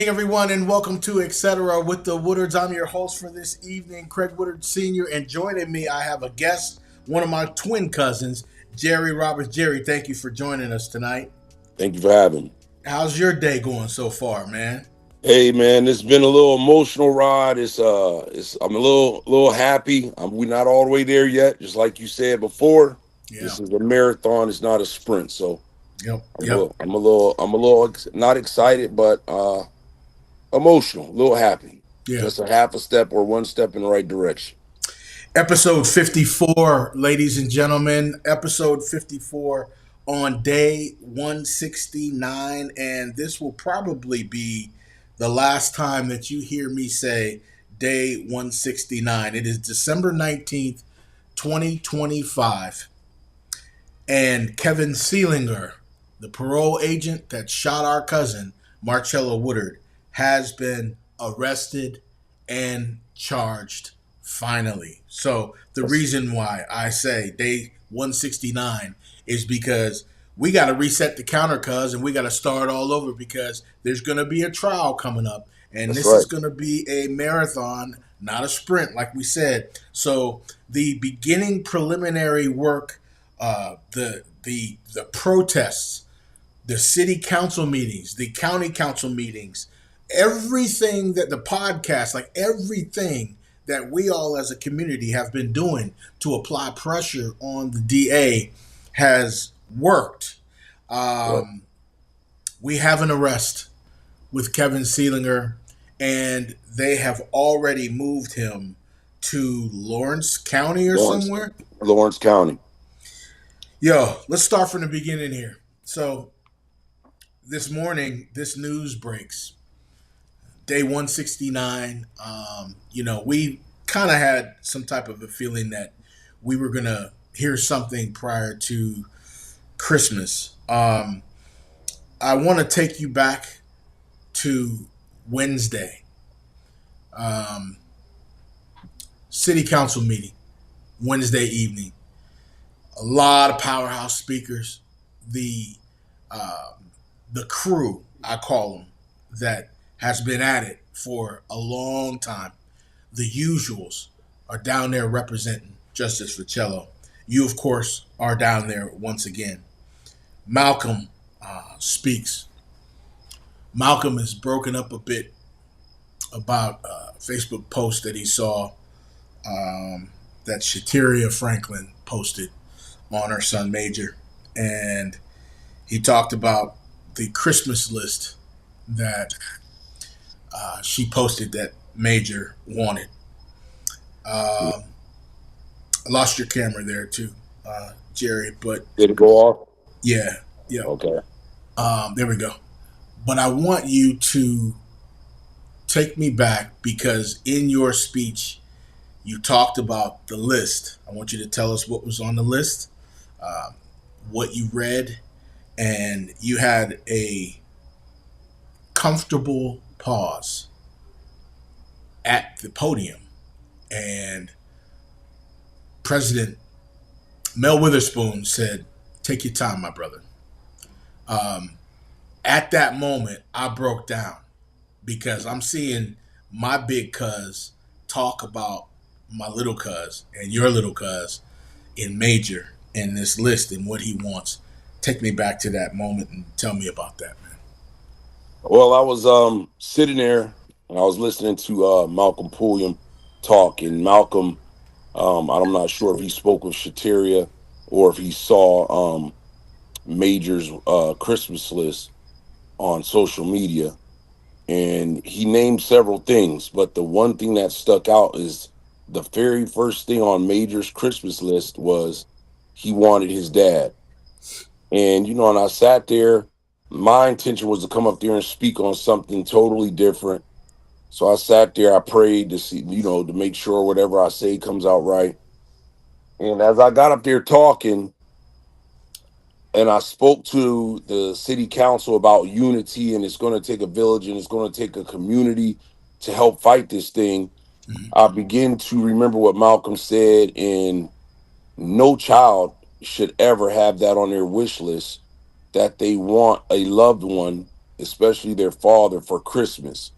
Everyone, and welcome to Etcetera with the Woodards. I'm your host for this evening, Craig Woodard Sr., and joining me, I have a guest, one of my twin cousins, Jerry Roberts. Jerry, thank you for joining us tonight. Thank you for having me. How's your day going so far, man? Hey man, it's been a little emotional ride. It's I'm a little happy. We're not all the way there yet. Just like you said before, Yeah. this is a marathon. It's not a sprint. So Yep. I'm Yep. a, I'm a little I'm a little not excited, but emotional, a little happy. Yeah. Just a half a step or one step in the right direction. Episode 54, ladies and gentlemen. Episode 54 on day 169. And this will probably be the last time that you hear me say day 169. It is December 19th, 2025. And Kevin Seelinger, the parole agent that shot our cousin, Marcella Woodard, has been arrested and charged finally. So the That's, reason why I say day 169 is because we got to reset the counter, cuz, and we got to start all over because there's going to be a trial coming up. And that's this is right. going to be a marathon, not a sprint, like we said. So the beginning preliminary work, the protests, the city council meetings, the county council meetings, everything that the podcast, like everything that we all as a community have been doing to apply pressure on the DA has worked. Right. Um, we have an arrest with Kevin Seelinger, and they have already moved him to Lawrence County or Lawrence, somewhere. Lawrence County. Yo, let's start from the beginning here. So, this morning, this news breaks. Day 169. We kind of had some type of a feeling that we were going to hear something prior to Christmas. I want to take you back to Wednesday. Um, City council meeting, Wednesday evening. A lot of powerhouse speakers. The uh, the crew, I call them, that has been at it for a long time. The usuals are down there representing Justice Ficello. You, of course, are down there once again. Malcolm speaks. Malcolm is broken up a bit about a Facebook post that he saw that Shateria Franklin posted on her son Major. And he talked about the Christmas list that she posted that Major wanted. Um, I lost your camera there too, Jerry, but Did it go off? yeah, yeah. Okay. There we go. But I want you to take me back because in your speech, you talked about the list. I want you to tell us what was on the list, uh, what you read, and you had a comfortable pause at the podium. And President Mel Witherspoon said, "Take your time, my brother." Um, at that moment, I broke down because I'm seeing my big cuz talk about my little cuz and your little cuz in Major in this list and what he wants. Take me back to that moment and tell me about that, man. Well, I was sitting there and I was listening to Malcolm Pulliam talk, and Malcolm, I'm not sure if he spoke with Shateria or if he saw Major's Christmas list on social media, and he named several things, but the one thing that stuck out is the very first thing on Major's Christmas list was he wanted his dad. And and I sat there. My intention was to come up there and speak on something totally different. So I sat there, I prayed to see, to make sure whatever I say comes out right. And as I got up there talking, and I spoke to the city council about unity, and it's going to take a village and it's going to take a community to help fight this thing, Mhm. I begin to remember what Malcolm said, and no child should ever have that on their wish list, that they want a loved one especially their father, for Christmas.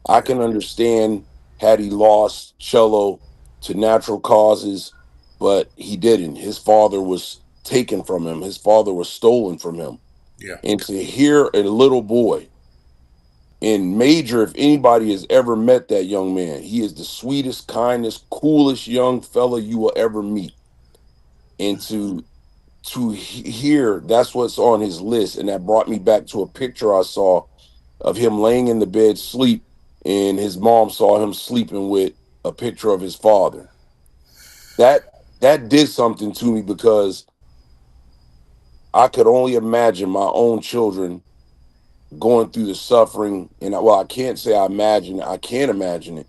I Yeah. can understand had he lost Cello to natural causes, but he didn't. His father was taken from him. His father was stolen from him. Yeah. And to hear a little boy in Major, if anybody has ever met that young man, he is the sweetest, kindest, coolest young fella you will ever meet. And hear that's what's on his list, and that brought me back to a picture I saw of him laying in the bed sleep, and his mom saw him sleeping with a picture of his father. That did something to me because I could only imagine my own children going through the suffering, and well, I can't say I imagine it, I can't imagine it,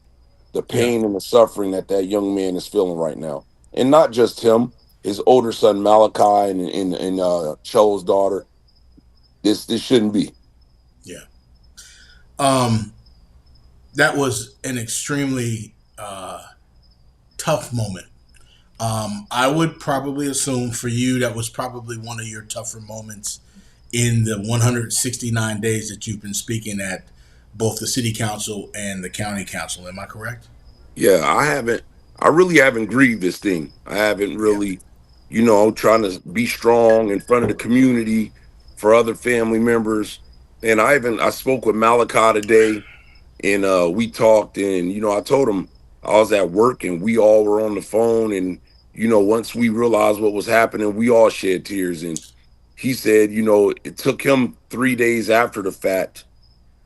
the Yeah. pain and the suffering that that young man is feeling right now. And not just him, his older son Malachi and Chelo's daughter. This shouldn't be. Yeah. Um, that was an extremely tough moment. I would probably assume for you that was probably one of your tougher moments in the 169 days that you've been speaking at both the city council and the county council. Am I correct? Yeah, I really haven't grieved this thing. I haven't Yeah. really, trying to be strong in front of the community for other family members. And I spoke with Malachi today, and we talked, and I told him I was at work and we all were on the phone, and once we realized what was happening, we all shed tears. And he said, it took him 3 days after the fact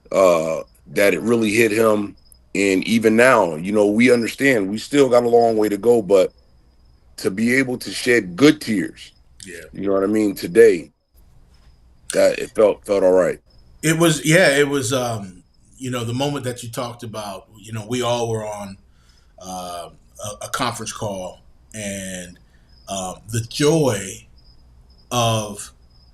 that it really hit him. And even now, we understand we still got a long way to go, but to be able to shed good tears, Yeah. you know what I mean, today, that it felt all right. It was, yeah, it was, the moment that you talked about, we all were on a conference call, and the joy of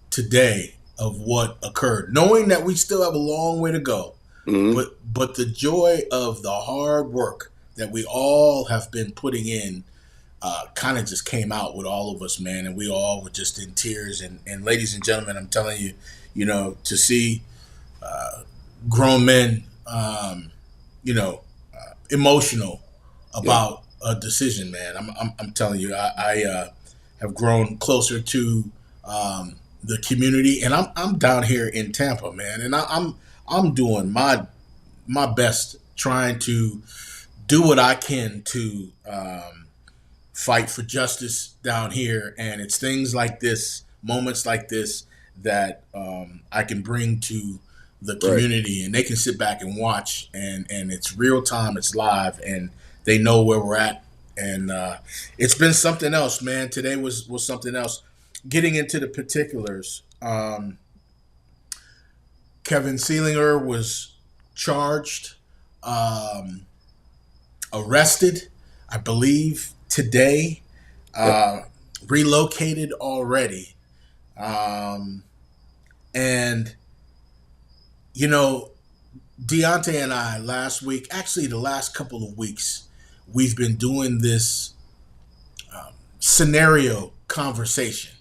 today of what occurred, knowing that we still have a long way to go, Hmm. but the joy of the hard work that we all have been putting in kind of just came out with all of us, man, and we all were just in tears. And ladies and gentlemen, I'm telling you, to see grown men, emotional Yeah. about a decision, man. I'm telling you, I have grown closer to the community, and I'm down here in Tampa, man, and I'm doing my best, trying to do what I can to fight for justice down here. And it's things like this, moments like this, that I can bring to the Right. community, and they can sit back and watch, and it's real time, it's live, and they know where we're at. And it's been something else, man. Today was something else. Getting into the particulars, Kevin Seelinger was charged, um, arrested, I believe today, Yep. uh, relocated already. Um, and, you know, Deontay and I last week, actually the last couple of weeks, we've been doing this scenario conversation,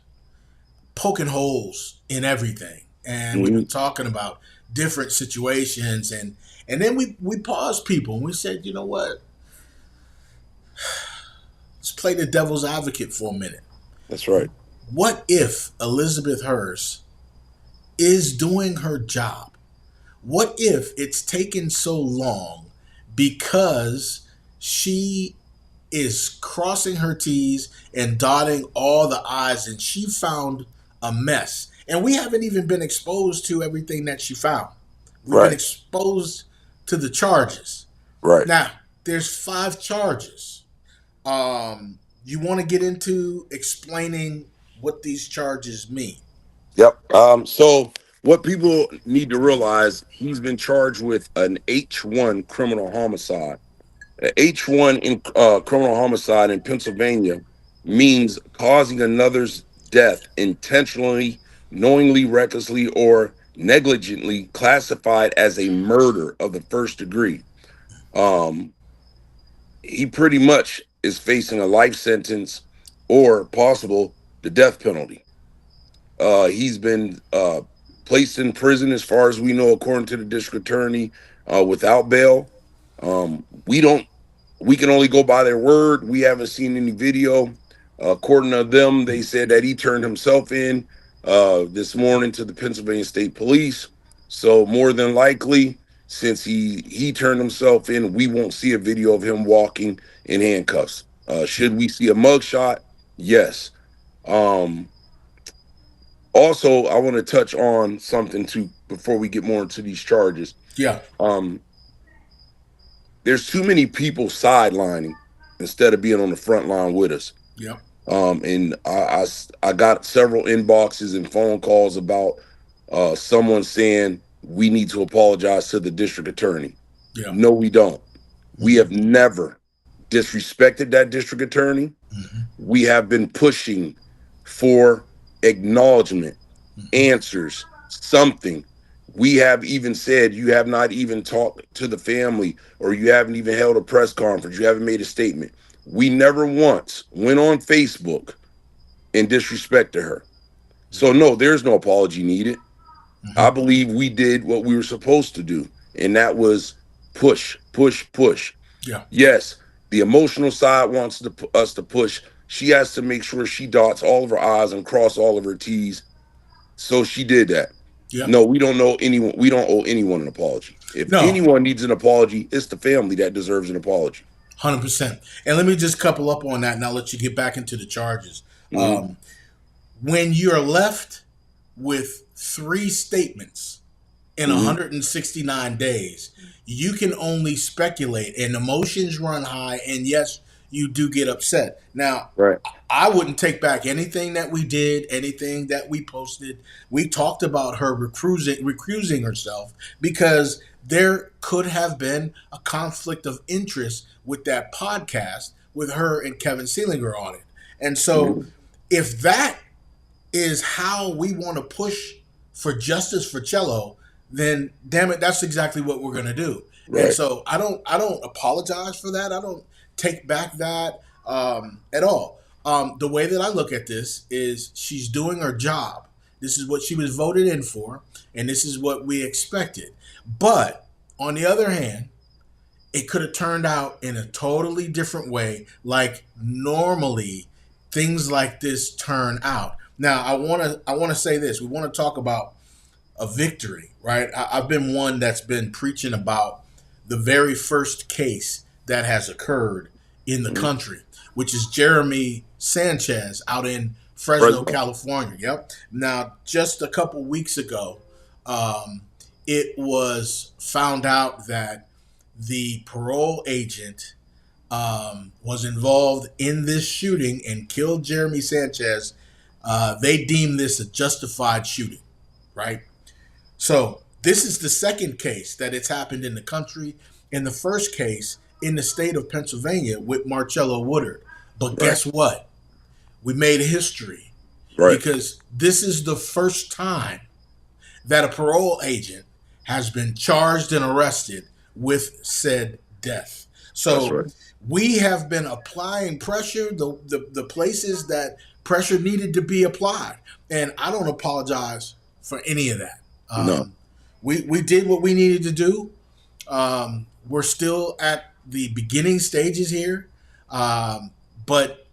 poking holes in everything. And we've Hmm. been talking about different situations, and then we paused people and we said, you know what? Let's play the devil's advocate for a minute. That's right. What if Elizabeth Hurst is doing her job? What if it's taken so long because she is crossing her T's and dotting all the I's, and she found a mess? And we haven't even been exposed to everything that she found. We've been Right. exposed to the charges. Right. Now, there's 5 charges. You want to get into explaining what these charges mean? Yep. So what people need to realize, he's been charged with an H1 criminal homicide. A H1 in criminal homicide in Pennsylvania means causing another's death intentionally, knowingly, recklessly, or negligently, classified as a murder of the first degree. Um, he pretty much is facing a life sentence or possible the death penalty. He's been placed in prison, as far as we know, according to the district attorney, without bail. We don't. We can only go by their word. We haven't seen any video. According to them, they said that he turned himself in this morning to the Pennsylvania State Police. So more than likely, since he turned himself in, we won't see a video of him walking in handcuffs. Yeah. Should we see a mugshot? Yes. Um, Also, I want to touch on something too before we get more into these charges. Yeah. Um, there's too many people sidelining instead of being on the front line with us. Yeah. And I got several inboxes and phone calls about someone saying we need to apologize to the district attorney. Yeah. No, we don't. We Hmm. have never disrespected that district attorney. Hmm. We have been pushing for acknowledgement, Hmm. answers, something. We have even said you have not even talked to the family, or you haven't even held a press conference, you haven't made a statement. We never once went on Facebook and disrespected her. So, no, there's no apology needed. I Hmm. believe we did what we were supposed to do, and that was push, push, push. Yeah. Yes, the emotional side wants us to push. She has to make sure she dots all of her I's and cross all of her T's. So she did that. Yeah. No, we don't know anyone. We don't owe anyone an apology. If No. anyone needs an apology, it's the family that deserves an apology. 100%. And let me just couple up on that and I'll let you get back into the charges. Hmm. When you're left with three statements in Hmm. 169 days, you can only speculate, and emotions run high. And yes, you do get upset. Now, Right. I wouldn't take back anything that we did, anything that we posted. We talked about her recusing herself because there could have been a conflict of interest with that podcast with her and Kevin Seelinger on it. And so, Hmm. if that is how we want to push for justice for Cello, then damn it, that's exactly what we're gonna do. And Right. so I don't apologize for that. I don't take back that at all. The way that I look at this is she's doing her job. This is what she was voted in for, and this is what we expected. But on the other hand, it could have turned out in a totally different way, like normally things like this turn out. Now, I want to say this. We want to talk about a victory, right? I've been one that's been preaching about the very first case that has occurred in the Hmm. country, which is Jeremy Sanchez out in Fresno, Fresno. California. Yep. Now, just a couple weeks ago, um, it was found out that the parole agent was involved in this shooting and killed Jeremy Sanchez. They deemed this a justified shooting, right? So this is the second case that it's happened in the country. In the first case in the state of Pennsylvania with Marcello Woodard. But Right. guess what? We made history Right. because this is the first time that a parole agent has been charged and arrested with said death. That's So right. we have been applying pressure, the places that pressure needed to be applied. And I don't apologize for any of that. No. We did what we needed to do. We're still at the beginning stages here. But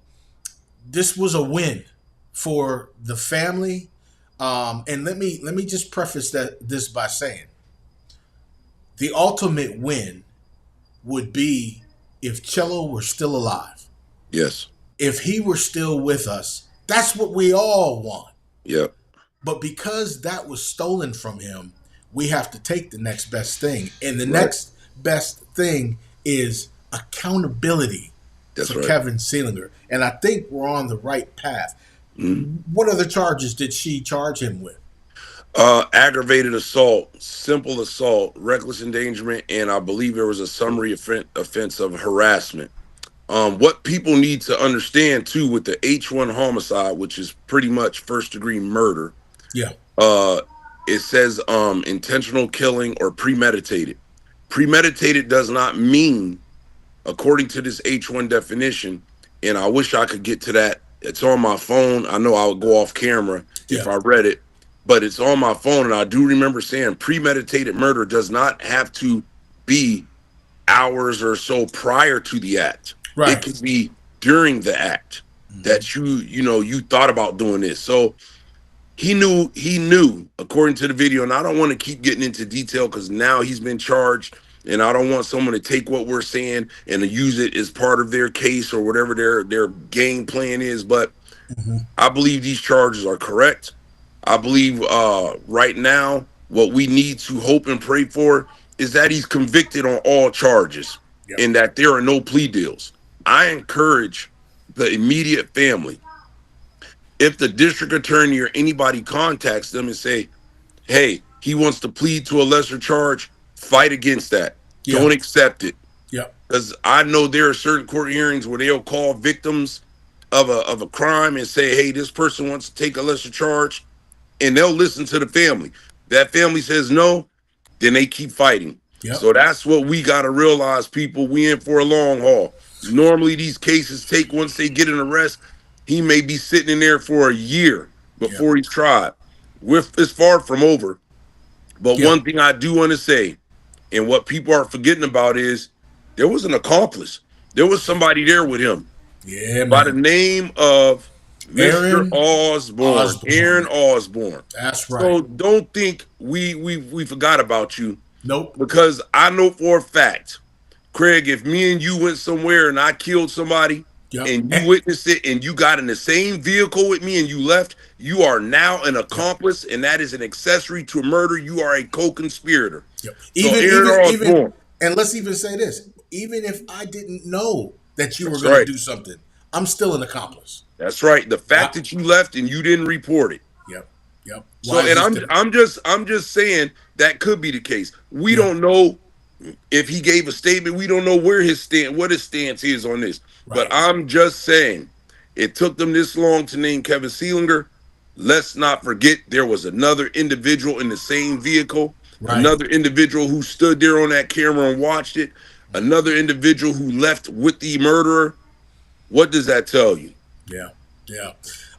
this was a win for the family. And let me just preface this by saying the ultimate win would be if Cello were still alive. Yes. If he were still with us, that's what we all want. Yep. But because that was stolen from him, we have to take the next best thing. And the Right. next best thing is accountability That's for right. Kevin Seelinger. And I think we're on the right path. Mhm. What other charges did she charge him with? Aggravated assault, simple assault, reckless endangerment, and I believe there was a summary offense of harassment. What people need to understand too with the H1 homicide, which is pretty much first degree murder, Yeah, uh, it says intentional killing or premeditated. Premeditated does not mean, according to this H1 definition, and I wish I could get to that. It's on my phone. I know I would go off camera if yeah, I read it, but it's on my phone. And I do remember saying premeditated murder does not have to be hours or so prior to the act. It Right. could be during the act Hmm. that you thought about doing this. So he knew according to the video, and I don't want to keep getting into detail because now he's been charged, and I don't want someone to take what we're saying and to use it as part of their case or whatever their game plan is. But Hmm. I believe these charges are correct. I believe right now what we need to hope and pray for is that he's convicted on all charges Yep. and that there are no plea deals. I encourage the immediate family, if the district attorney or anybody contacts them and say, hey, he wants to plead to a lesser charge, fight against that. Yeah. Don't accept it. Yep. Because I know there are certain court hearings where they'll call victims of a crime and say, hey, this person wants to take a lesser charge, and they'll listen to the family. That family says no, then they keep fighting. Yep. So that's what we got to realize, people. We in for a long haul. Normally, these cases take, once they get an arrest, he may be sitting in there for a year Yep. before he's tried. It's far from over. But Yeah. one thing I do want to say, and what people are forgetting about, is there was an accomplice. There was somebody there with him Yeah, by the man. name of Mr. Aaron Osborne, Osborne, Aaron man. Osborne. That's right. So don't think we forgot about you, Nope. because I know for a fact, Craig, if me and you went somewhere and I killed somebody Yep. and you witnessed it and you got in the same vehicle with me and you left, you are now an Yep. accomplice, and that is an accessory to murder. You are a co-conspirator. Yep. So Even, Aaron even, even, Osborne, and let's even say this: even if I didn't know that you were that's going to right. do something, I'm still an accomplice. That's right. The fact Yep. that you left and you didn't report it. Yep. Yep. So, Why is and this I'm different? I'm just I'm just saying that could be the case. We Yeah. don't know if he gave a statement. We don't know what his stance is on this. But Right. I'm just saying, it took them this long to name Kevin Sealinger. Let's not forget there was another individual in the same vehicle, Right. another individual who stood there on that camera and watched it, another individual who left with the murderer. What does that tell you? Yeah. Yeah.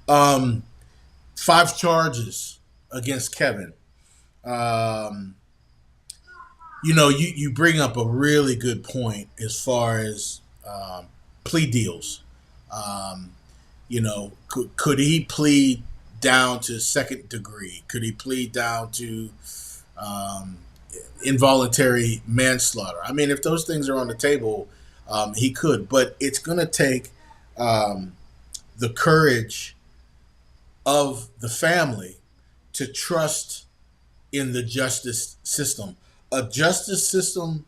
Um, 5 charges against Kevin. Um, you bring up a really good point as far as plea deals. Um, could he plead down to second degree? Could he plead down to um, involuntary manslaughter? I mean, if those things are on the table, he could. But it's going to take um, the courage of the family to trust in the justice system. A justice system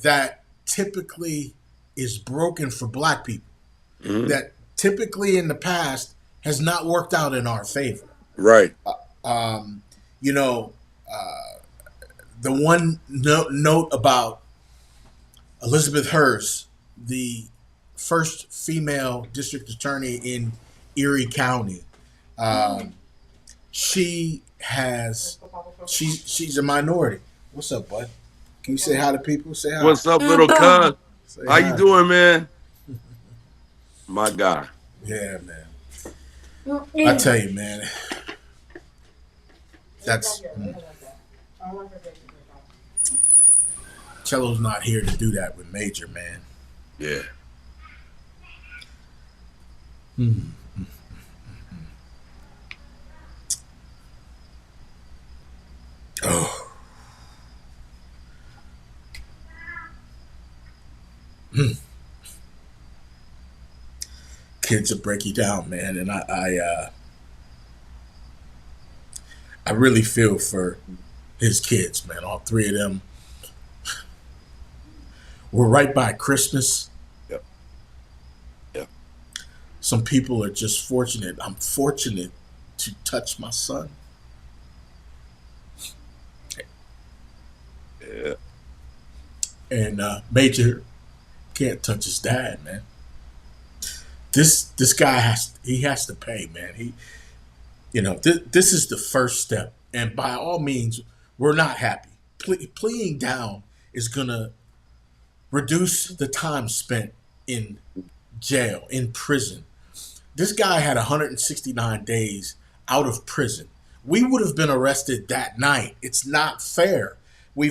that typically is broken for black people, Mhm. that typically in the past has not worked out in our favor. Right. Um, you know, the one note about Elizabeth Hurst, the first female district attorney in Erie County, um, she has she's a minority. What's up, bud? Can you say hi to people? Say hi. What's up, little cuz? Say How you hi. doing, man? My guy. Yeah, man. I tell you, man. That's Cello's not here to do that with Major, man. Yeah. Hmm. Oh. Hmm. Kids will break you down, man, and I really feel for his kids, man. All three of them were right by Christmas. Yep. Yep. Some people are just fortunate. I'm fortunate to touch my son. Yeah. And Major can't touch his dad, man. This guy has to pay, man. This is the first step, and by all means, we're not happy. Pleading down is gonna reduce the time spent in jail, in prison. This guy had 169 days out of prison, we would have been arrested that night. It's not fair.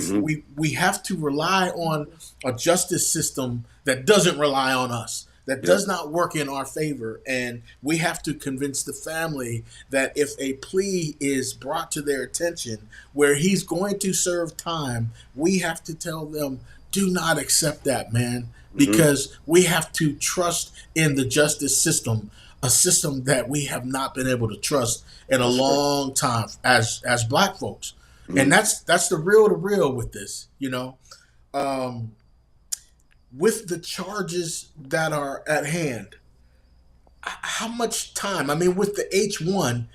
Hmm. We have to rely on a justice system that doesn't rely on us, that Yep. does not work in our favor, and we have to convince the family that if a plea is brought to their attention where he's going to serve time, we have to tell them, do not accept that, man, Hmm. because we have to trust in the justice system, a system that we have not been able to trust in a That's right. long time as black folks. And Hmm. that's the real to real with this, um, with the charges that are at hand. How much time? I mean, with the H1,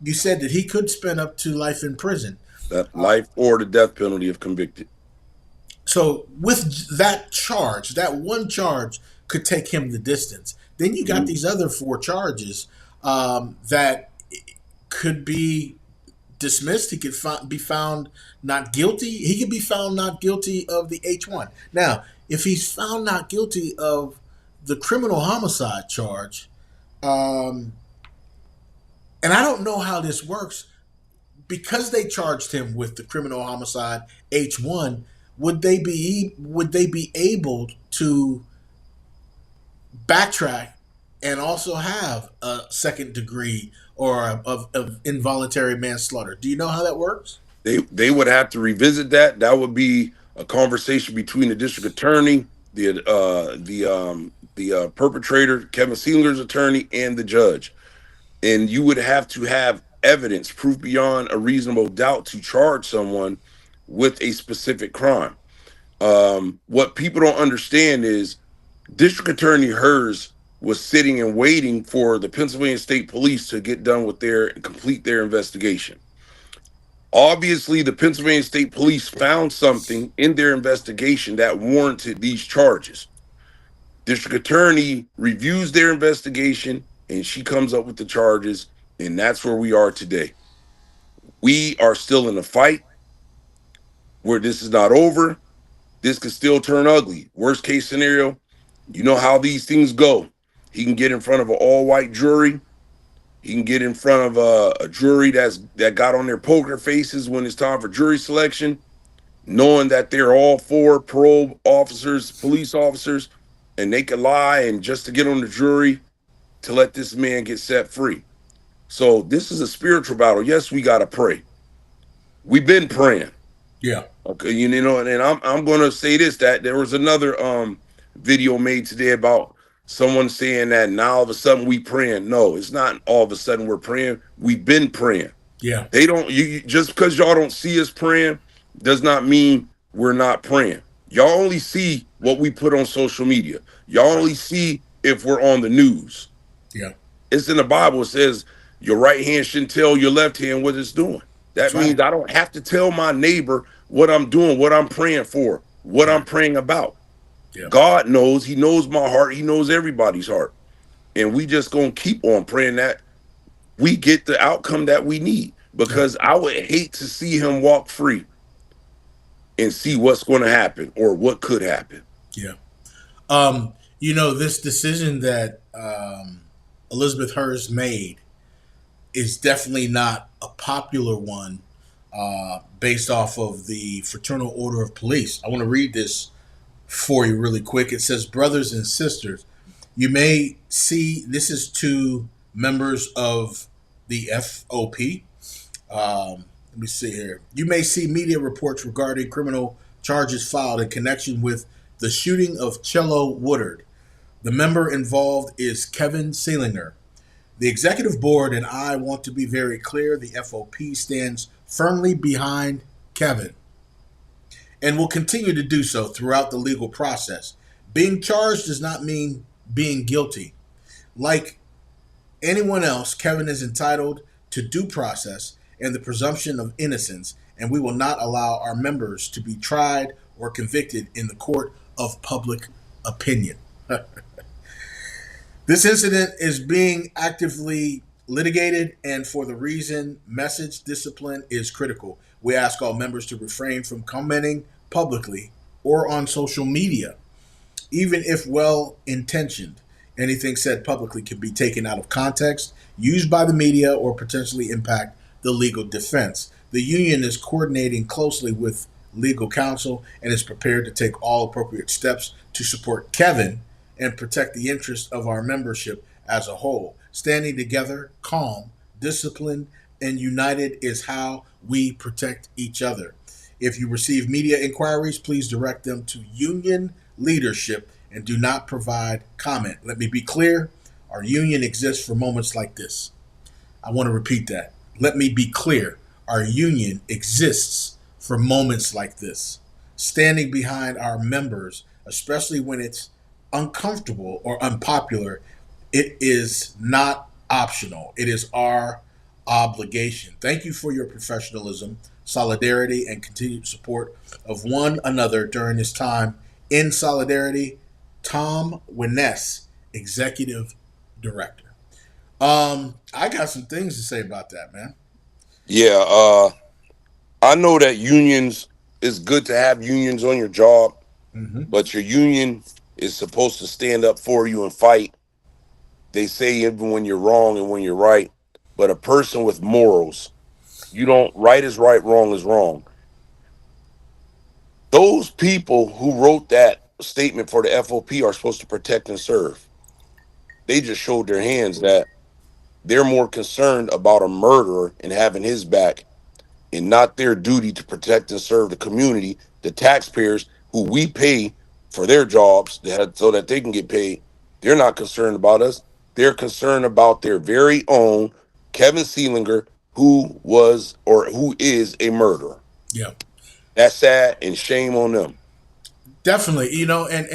you said that he could spend up to life in prison. That life or the death penalty if convicted. So with that charge, that one charge could take him the distance. Then you got Hmm. these other four charges that could be dismissed. He could be found not guilty. He could be found not guilty of the H1. Now, if he's found not guilty of the criminal homicide charge, um, and I don't know how this works, because they charged him with the criminal homicide H1, would they be able to backtrack and also have a second degree or of involuntary manslaughter? Do you know how that works? They would have to revisit that. That would be a conversation between the district attorney, the perpetrator, Kevin Sealinger's attorney, and the judge. And you would have to have evidence, proof beyond a reasonable doubt, to charge someone with a specific crime. What people don't understand is District Attorney Hers was sitting and waiting for the Pennsylvania State Police to get done with their and complete their investigation. Obviously, the Pennsylvania State Police found something in their investigation that warranted these charges. District Attorney reviews their investigation and she comes up with the charges, and that's where we are today. We are still in a fight where this is not over. This could still turn ugly. Worst case scenario, you know how these things go. He can get in front of an all white jury. He can get in front of a jury that got on their poker faces when it's time for jury selection, knowing that they're all four parole officers, police officers, and they could lie and just to get on the jury to let this man get set free. So this is a spiritual battle. Yes, we gotta pray. We've been praying. Yeah, Okay, you know, and I'm gonna say this, that there was another video made today about someone saying that now all of a sudden we praying. No, it's not all of a sudden we're praying. We've been praying. yeah, They don't just because y'all don't see us praying does not mean we're not praying. Y'all only see what we put on social media. Y'all right, only see if we're on the news. yeah, It's in the Bible. It says your right hand shouldn't tell your left hand what it's doing. that's That right, means I don't have to tell my neighbor what I'm doing, what I'm praying for, what I'm right, praying about. yeah, God knows. He knows my heart. He knows everybody's heart. And we just gonna keep on praying that we get the outcome that we need. yeah, Because I would hate to see him walk free and see what's going to happen or what could happen. yeah. This decision that Elizabeth Hurst made is definitely not a popular one based off of the Fraternal Order of Police. I want to read this for you really quick. It says, brothers and sisters, you may see, this is to members of the FOP. Let me see here. You may see media reports regarding criminal charges filed in connection with the shooting of Cello Woodard. The member involved is Kevin Sealinger. The executive board and I want to be very clear. The FOP stands firmly behind Kevin and will continue to do so throughout the legal process. Being charged does not mean being guilty. Like anyone else, Kevin is entitled to due process and the presumption of innocence, and we will not allow our members to be tried or convicted in the court of public opinion. This incident is being actively litigated, and for the reason message discipline is critical. We ask all members to refrain from commenting publicly or on social media, even if well intentioned. Anything said publicly can be taken out of context, used by the media, or potentially impact the legal defense. The union is coordinating closely with legal counsel and is prepared to take all appropriate steps to support Kevin and protect the interests of our membership as a whole. Standing together, calm, disciplined, and united is how we protect each other. If you receive media inquiries, please direct them to union leadership and do not provide comment. Let me be clear, our union exists for moments like this. I want to repeat that. Let me be clear. Our union exists for moments like this. Standing behind our members, especially when it's uncomfortable or unpopular, it is not optional. It is our obligation. Thank you for your professionalism, solidarity, and continued support of one another during this time. In solidarity, Tom Wines, Executive Director. I got some things to say about that, man. Yeah, I know that unions is good to have unions on your job, Mm-hmm. but your union is supposed to stand up for you and fight. They say even when you're wrong and when you're right, but a person with morals, you don't right is right, wrong is wrong. Those people who wrote that statement for the FOP are supposed to protect and serve. They just showed their hands that they're more concerned about a murderer and having his back and not their duty to protect and serve the community, the taxpayers who we pay for their jobs so that they can get paid. They're not concerned about us. They're concerned about their very own Kevin Seelinger, who was or who is a murderer. Yeah, That's sad and shame on them. definitely.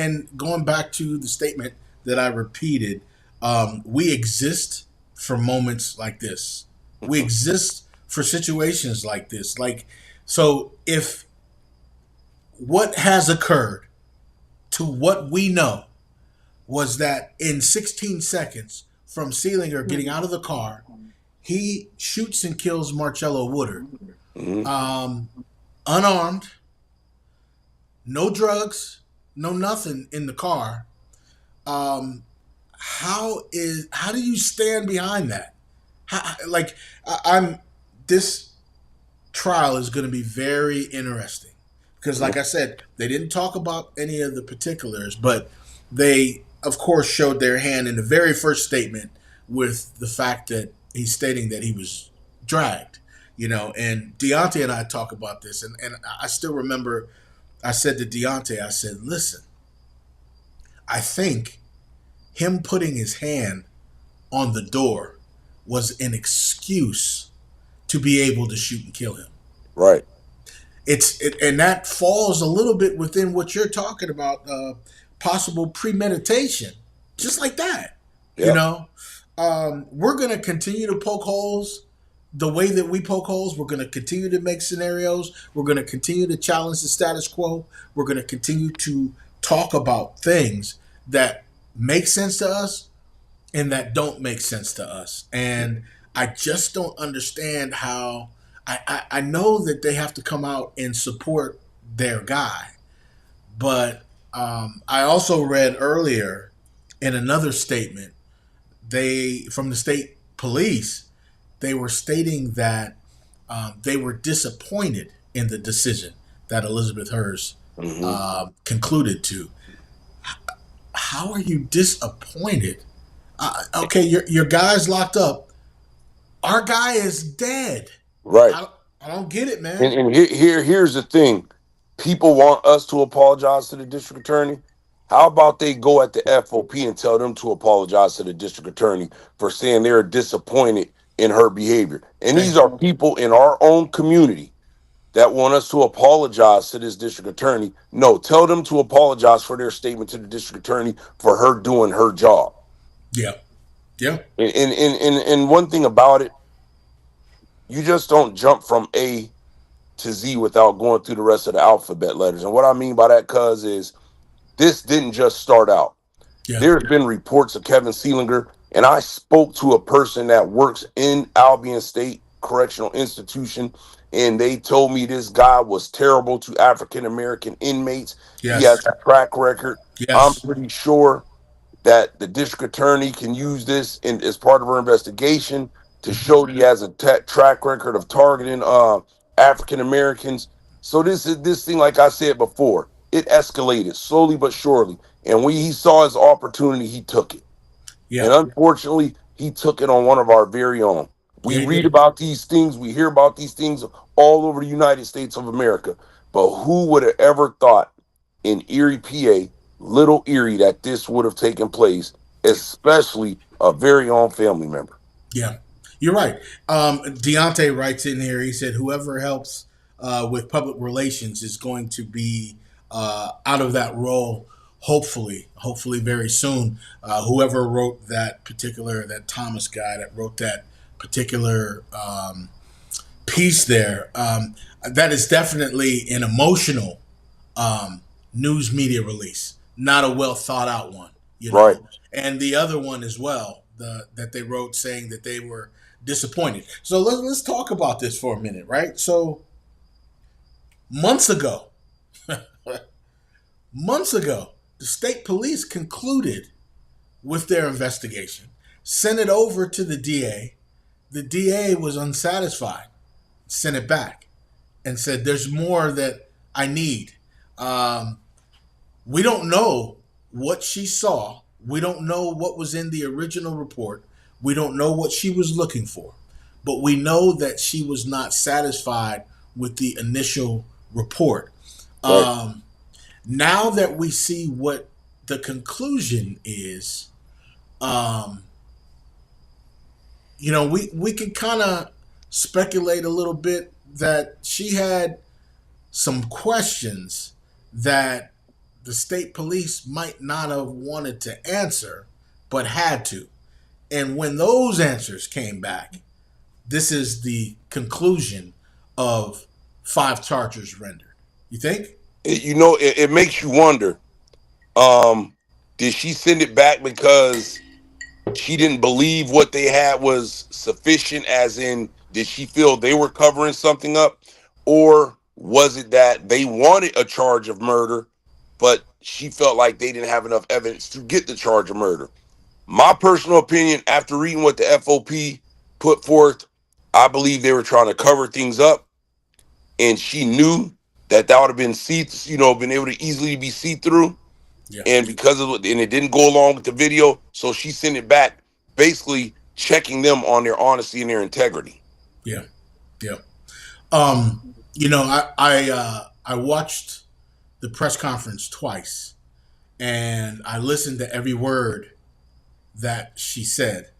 And going back to the statement that I repeated, we exist for moments like this. We exist for situations like this. Like, so if what has occurred to what we know was that in 16 seconds from Seelinger getting out of the car, he shoots and kills Marcello Woodard, Mhm. um, unarmed, no drugs, no nothing in the car. Um, how do you stand behind that? Like I'm this trial is going to be very interesting because, like I said, they didn't talk about any of the particulars, but they, of course, showed their hand in the very first statement with the fact that he's stating that he was dragged. And Deontay and I talk about this, and I still remember I said to Deontay, I said, listen, I think him putting his hand on the door was an excuse to be able to shoot and kill him. Right. And that falls a little bit within what you're talking about, possible premeditation, just like that. You Yep. know, we're going to continue to poke holes the way that we poke holes. We're going to continue to make scenarios. We're going to continue to challenge the status quo. We're going to continue to talk about things that make sense to us and that don't make sense to us. And I just don't understand how. I know that they have to come out and support their guy, but I also read earlier in another statement they from the state police they were stating that they were disappointed in the decision that Elizabeth Hurst Hmm. concluded to. How are you disappointed? Okay, your guy's locked up. Our guy is dead. Right. I don't get it, And, man. and here's the thing. People want us to apologize to the district attorney. How about they go at the FOP and tell them to apologize to the district attorney for saying they're disappointed in her behavior? And these Thank you. are people in our own community that want us to apologize to this district attorney. No, tell them to apologize for their statement to the district attorney for her doing her job. Yeah, yeah, And one thing about it, you just don't jump from A to Z without going through the rest of the alphabet letters. And what I mean by that, cuz, is this didn't just start out. yeah. There's been reports of Kevin Seelinger, and I spoke to a person that works in Albion State Correctional Institution, and they told me this guy was terrible to African American inmates. He has Yes, a track record. I'm yes, pretty sure that the district attorney can use this as part of her investigation. to show that he has a track record of targeting African Americans. So this thing, like I said before, it escalated slowly but surely. And when he saw his opportunity, he took it. And Yeah, unfortunately, he took it on one of our very own. We yeah, he read did. about these things, we hear about these things all over the United States of America. But who would have ever thought in Erie, PA, Little Erie, that this would have taken place, Yeah, especially a very own family member? yeah, you're right. Deontay writes in here. He said, "Whoever helps with public relations is going to be out of that role. Hopefully, very soon. Whoever wrote that Thomas guy that wrote that particular piece there, that is definitely an emotional um, news media release, not a well thought out one, you Right. know. And the other one as well, that they wrote saying that they were disappointed. So let's talk about this for a minute, right? So months ago, months ago, the state police concluded with their investigation, sent it over to the DA. The DA was unsatisfied, sent it back, and said, "There's more that I need." Um, We don't know what she saw. We don't know what was in the original report. We don't know what she was looking for. But we know that she was not satisfied with the initial report. Right. Um, Now that we see what the conclusion is, um, we can kind of speculate a little bit that she had some questions that the state police might not have wanted to answer, but had to. And when those answers came back, this is the conclusion of 5 charges rendered. You think? It makes you wonder, um, did she send it back because she didn't believe what they had was sufficient, as in, did she feel they were covering something up? Or was it that they wanted a charge of murder, but she felt like they didn't have enough evidence to get the charge of murder? My personal opinion, after reading what the FOP put forth, I believe they were trying to cover things up, and she knew that would have been been able to easily be see through, Yeah. and and it didn't go along with the video, so she sent it back, basically checking them on their honesty and their integrity. Yeah. Yeah. I watched the press conference twice, and I listened to every word that she said.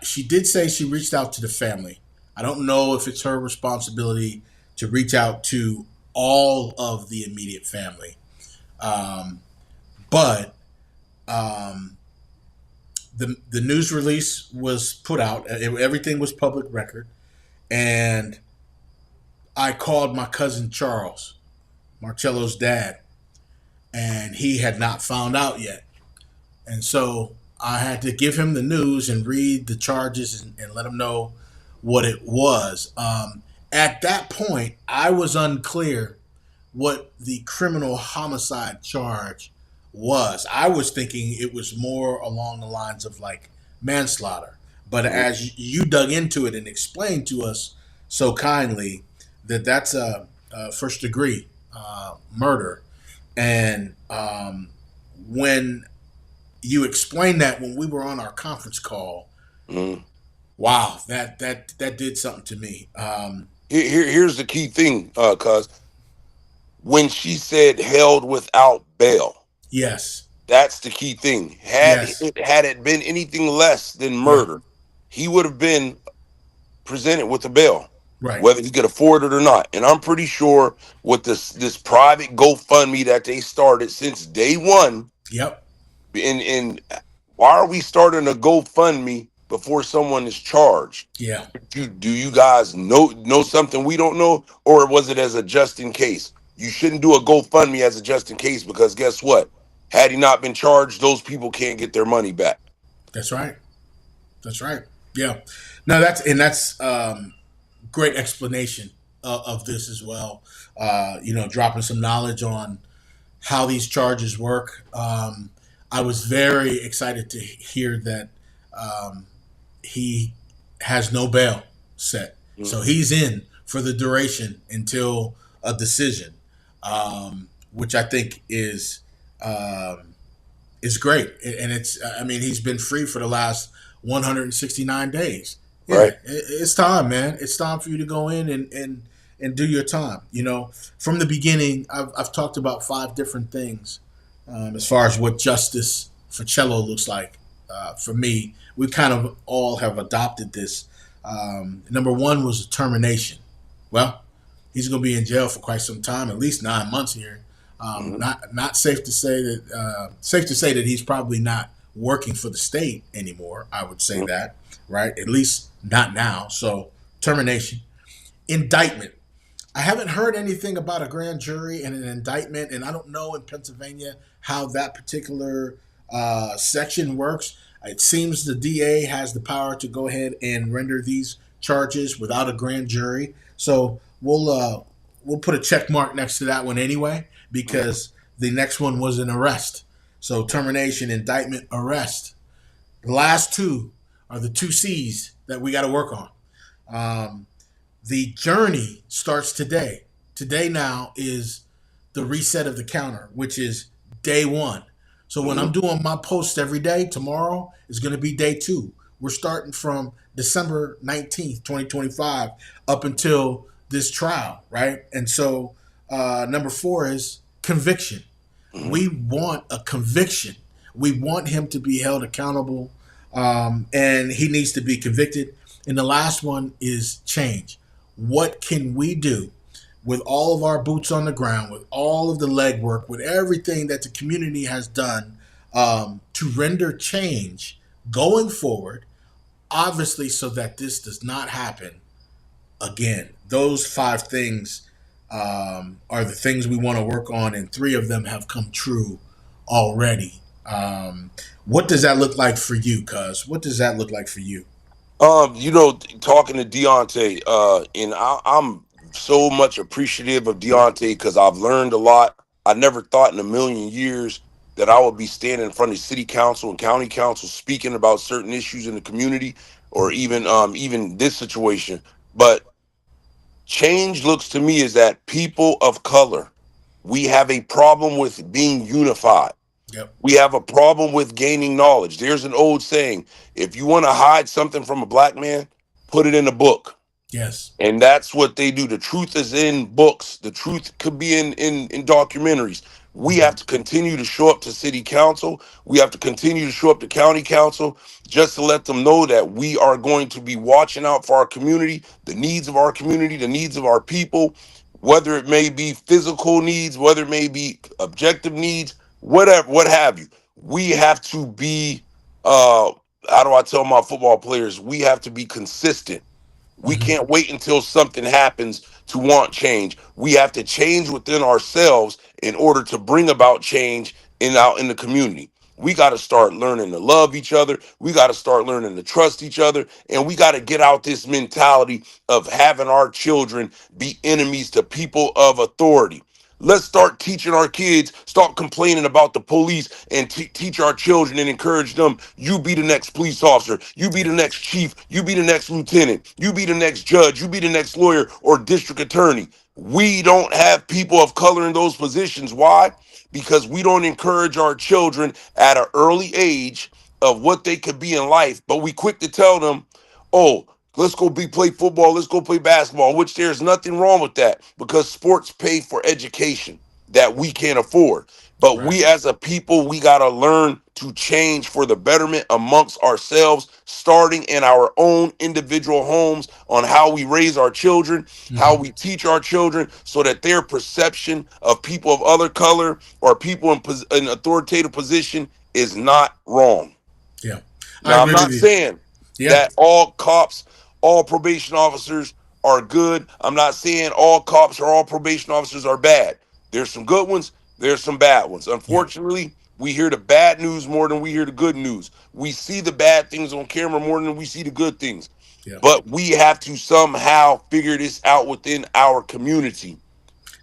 She did say she reached out to the family. I don't know if it's her responsibility to reach out to all of the immediate family, um, but um, the news release was put out. Everything was public record, and I called my cousin Charles, Marcello's dad, and he had not found out yet. And so I had to give him the news and read the charges and let him know what it was. At that point, I was unclear what the criminal homicide charge was. I was thinking it was more along the lines of like manslaughter. But Mhm. as you dug into it and explained to us so kindly that that's a first degree murder, and when you explained that when we were on our conference call, Mhm. wow, that did something to me. Here's the key thing, cuz when she said held without bail, Yes, that's the key thing. yes, Had it been anything less than yeah, murder, he would have been presented with a bail, right, whether he could afford it or not. And I'm pretty sure with this private GoFundMe that they started since day one, yep, and why are we starting a GoFundMe before someone is charged? yeah, Do you guys know something we don't know, or was it as a just in case? You shouldn't do a GoFundMe as a just in case, because guess what? Had he not been charged, those people can't get their money back. that's right, that's right, yeah. No, that's great explanation of this as well. Dropping some knowledge on how these charges work. I was very excited to hear that he has no bail set. Mhm. So he's in for the duration until a decision, which I think um, is great. And it's, I mean, he's been free for the last 169 days. Yeah, Right. it's time, man. It's time for you to go in and do your time. You know, from the beginning, I've talked about five different things as far as what justice for Cello looks like. For me, we kind of all have adopted this. Number one was termination. Well, he's going to be in jail for quite some time, at least 9 months here. Hmm. Not safe to say that safe to say that he's probably not working for the state anymore. I would say Hmm. that, right? At least not now. So termination, indictment. I haven't heard anything about a grand jury and an indictment, and I don't know in Pennsylvania how that particular section works. It seems the DA has the power to go ahead and render these charges without a grand jury. So we'll put a check mark next to that one anyway, because the next one was an arrest. So termination, indictment, arrest. The last two are the two C's that we got to work on. Um, the journey starts today. Today now is the reset of the counter, which is day one. So when I'm Hmm. doing my posts every day, tomorrow is going to be day two. We're starting from December 19th, 2025, up until this trial, right? And so number four is conviction. Hmm. We want a conviction. We want him to be held accountable, and he needs to be convicted. And the last one is change. What can we do with all of our boots on the ground, with all of the legwork, with everything that the community has done to render change going forward, obviously, so that this does not happen again? Those five things are the things we want to work on, and three of them have come true already. What does that look like for you, Cuz? What does that look like for you? Talking to Deontay, and I'm so much appreciative of Deontay because I've learned a lot. I never thought in a million years that I would be standing in front of city council and county council speaking about certain issues in the community, or even this situation. But change looks to me is that people of color, we have a problem with being unified. Yep. We have a problem with gaining knowledge. There's an old saying: if you want to hide something from a black man, put it in a book. Yes. And that's what they do. The truth is in books. The truth could be in documentaries. We Mm-hmm. have to continue to show up to city council. We have to continue to show up to county council just to let them know that we are going to be watching out for our community, the needs of our community, the needs of our people, whether it may be physical needs, whether it may be objective needs, whatever, what have you. We have to be, how do I tell my football players? We have to be consistent. We Mm-hmm. can't wait until something happens to want change. We have to change within ourselves in order to bring about change out in the community. We got to start learning to love each other. We got to start learning to trust each other. And we got to get out this mentality of having our children be enemies to people of authority. Let's start teaching our kids, stop complaining about the police, and teach our children and encourage them. You be the next police officer. You be the Yeah. next chief. You be the next lieutenant. You be the next judge. You be the next lawyer or district attorney. We don't have people of color in those positions. Why? Because we don't encourage our children at an early age of what they could be in life, but we quick to tell them, oh, let's go play football, let's go play basketball, which there's nothing wrong with that because sports pay for education that we can't afford. But Right. we as a people, we got to learn to change for the betterment amongst ourselves, starting in our own individual homes on how we raise our children, how Mm-hmm. we teach our children so that their perception of people of other color or people in authoritative position is not wrong. Yeah. I Now, I'm agree with not you. saying Yeah. that all cops, all probation officers are good. I'm not saying all cops or all probation officers are bad. There's some good ones, there's some bad ones. Yeah. Unfortunately, we hear the bad news more than we hear the good news. We see the bad things on camera more than we see the good things. Yeah. But we have to somehow figure this out within our community.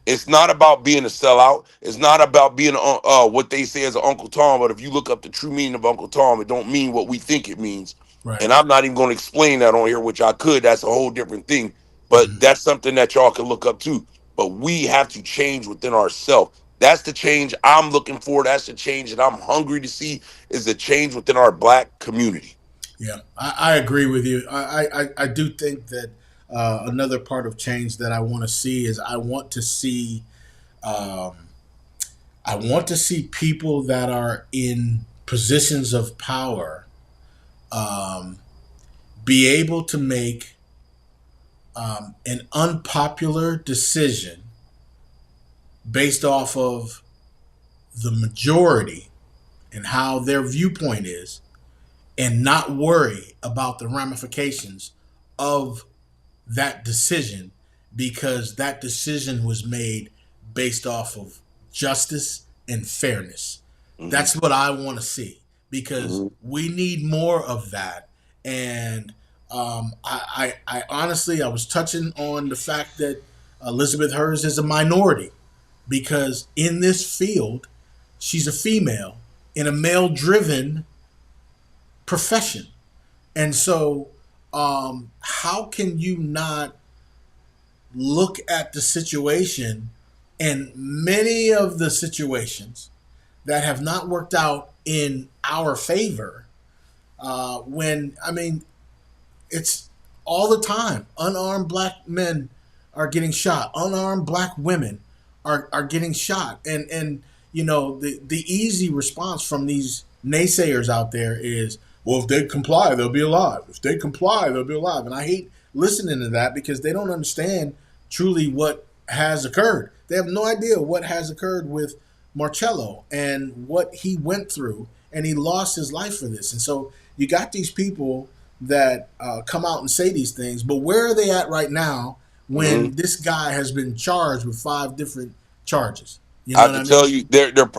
It's not about being a sellout. It's not about being what they say as an Uncle Tom. But if you look up the true meaning of Uncle Tom, it don't mean what we think it means. Right. And I'm not even going to explain that on here, which I could. That's a whole different thing. But Hmm. that's something that y'all can look up too. But we have to change within ourselves. That's the change I'm looking for. That's the change that I'm hungry to see, is the change within our black community. Yeah, I agree with you. I do think that another part of change that I want to see is um, I want to see people that are in positions of power um, be able to make an unpopular decision based off of the majority and how their viewpoint is, and not worry about the ramifications of that decision, because that decision was made based off of justice and fairness. Hmm. That's what I want to see, because Hmm. we need more of that. And I honestly, I was touching on the fact that Elizabeth Hurst is a minority, because in this field, she's a female in a male driven profession. And so, how can you not look at the situation, and many of the situations that have not worked out in our favor? When, I mean, it's all the time. Unarmed black men are getting shot. Unarmed black women are getting shot. And the easy response from these naysayers out there is, well, if they comply, they'll be alive. If they comply, they'll be alive. And I hate listening to that, because they don't understand truly what has occurred. They have no idea what has occurred with Marcello and what he went through, and he lost his life for this. And so you got these people that come out and say these things, but where are they at right now Hmm. when this guy has been charged with five different charges? You I know have what to I tell mean? you,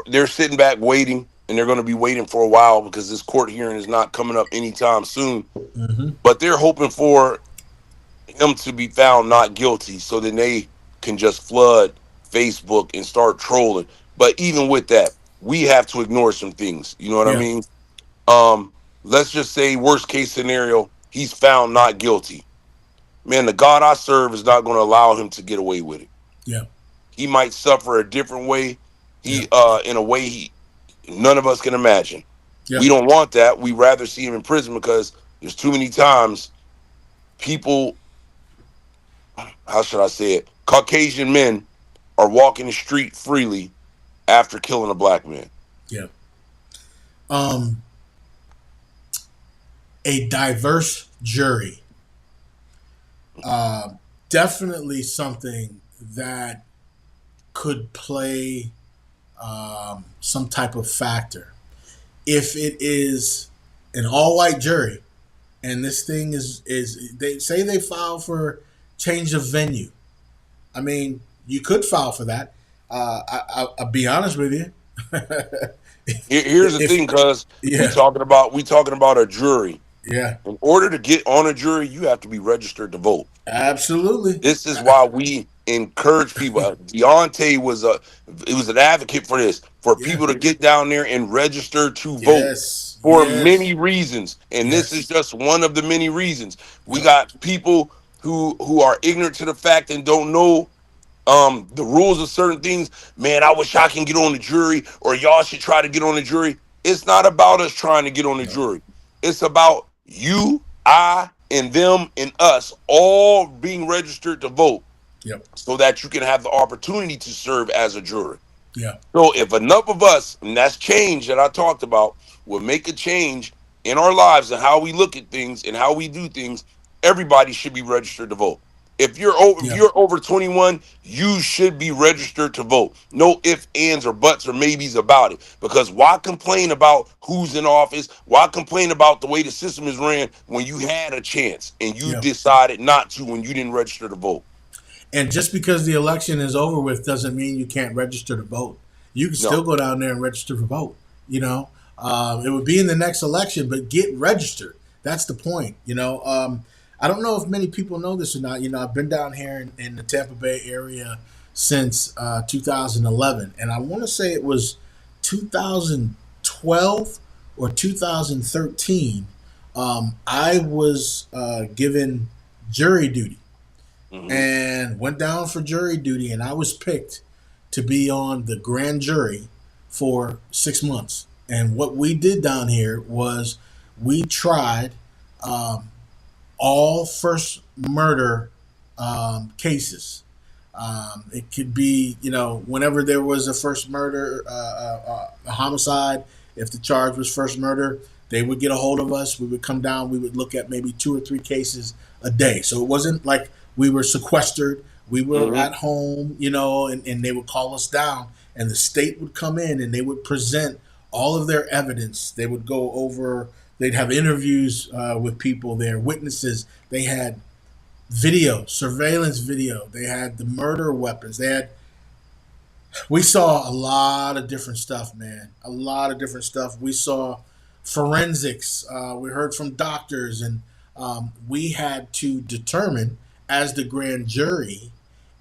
they're sitting back waiting, and they're going to be waiting for a while because this court hearing is not coming up anytime soon. Mm-hmm. But they're hoping for him to be found not guilty, so then they can just flood Facebook and start trolling. But even with that, we have to ignore some things. You know what I Yeah, mean? Um, let's just say worst case scenario, he's found not guilty. Man, the God I serve is not going to allow him to get away with it. yeah, He might suffer a different way. yeah, In a way none of us can imagine. yeah, We don't want that. We rather see him in prison because there's too many times people, how should I say it? Caucasian men are walking the street freely after killing a black man. yeah. Um, a diverse jury, uh, definitely something that could play some type of factor. If it is an all-white jury, and this thing is they say they file for change of venue. I mean, you could file for that. I'll be honest with you. Here's the if thing, cuz Yeah, we talking about a jury. yeah, In order to get on a jury, you have to be registered to vote. absolutely. This is why we encourage people. Deontay was an advocate for this, for Yeah, people to get down there and register to vote yes, for yes, many reasons. And this is yes. just one of the many reasons. We Yep, got people who are ignorant to the fact and don't know the rules of certain things. Man, I wish I can get on the jury, or y'all should try to get on the jury. It's not about us trying to get on the yep, jury. It's about you, I, and them and us all being registered to vote yep, so that you can have the opportunity to serve as a juror. yep, So if enough of us, and that's change that I talked about, will make a change in our lives and how we look at things and how we do things, everybody should be registered to vote. If yep, you're over 21, you should be registered to vote. No ifs, ands, or buts or maybes about it. Because why complain about who's in office? Why complain about the way the system is ran when you had a chance and you yep. decided not to when you didn't register to vote? And just because the election is over with doesn't mean you can't register to vote. You can still No. go down there and register to vote. You know, it would be in the next election, but get registered. That's the point. I don't know if many people know this or not. I've been down here in the Tampa Bay area since 2011, and I want to say it was 2012 or 2013 I was given jury duty Hmm. and went down for jury duty, and I was picked to be on the grand jury for 6 months. And what we did down here was we tried um, all first murder cases. It could be, whenever there was a first murder, a homicide, if the charge was first murder, they would get a hold of us. We would come down. We would look at maybe 2 or 3 cases a day. So it wasn't like we were sequestered. We were Hmm. at home, and they would call us down, and the state would come in and they would present all of their evidence. They would go over, they'd have interviews with people there, witnesses. They had video, surveillance video. They had the murder weapons. We saw a lot of different stuff, man. A lot of different stuff. We saw forensics. We heard from doctors, and we had to determine as the grand jury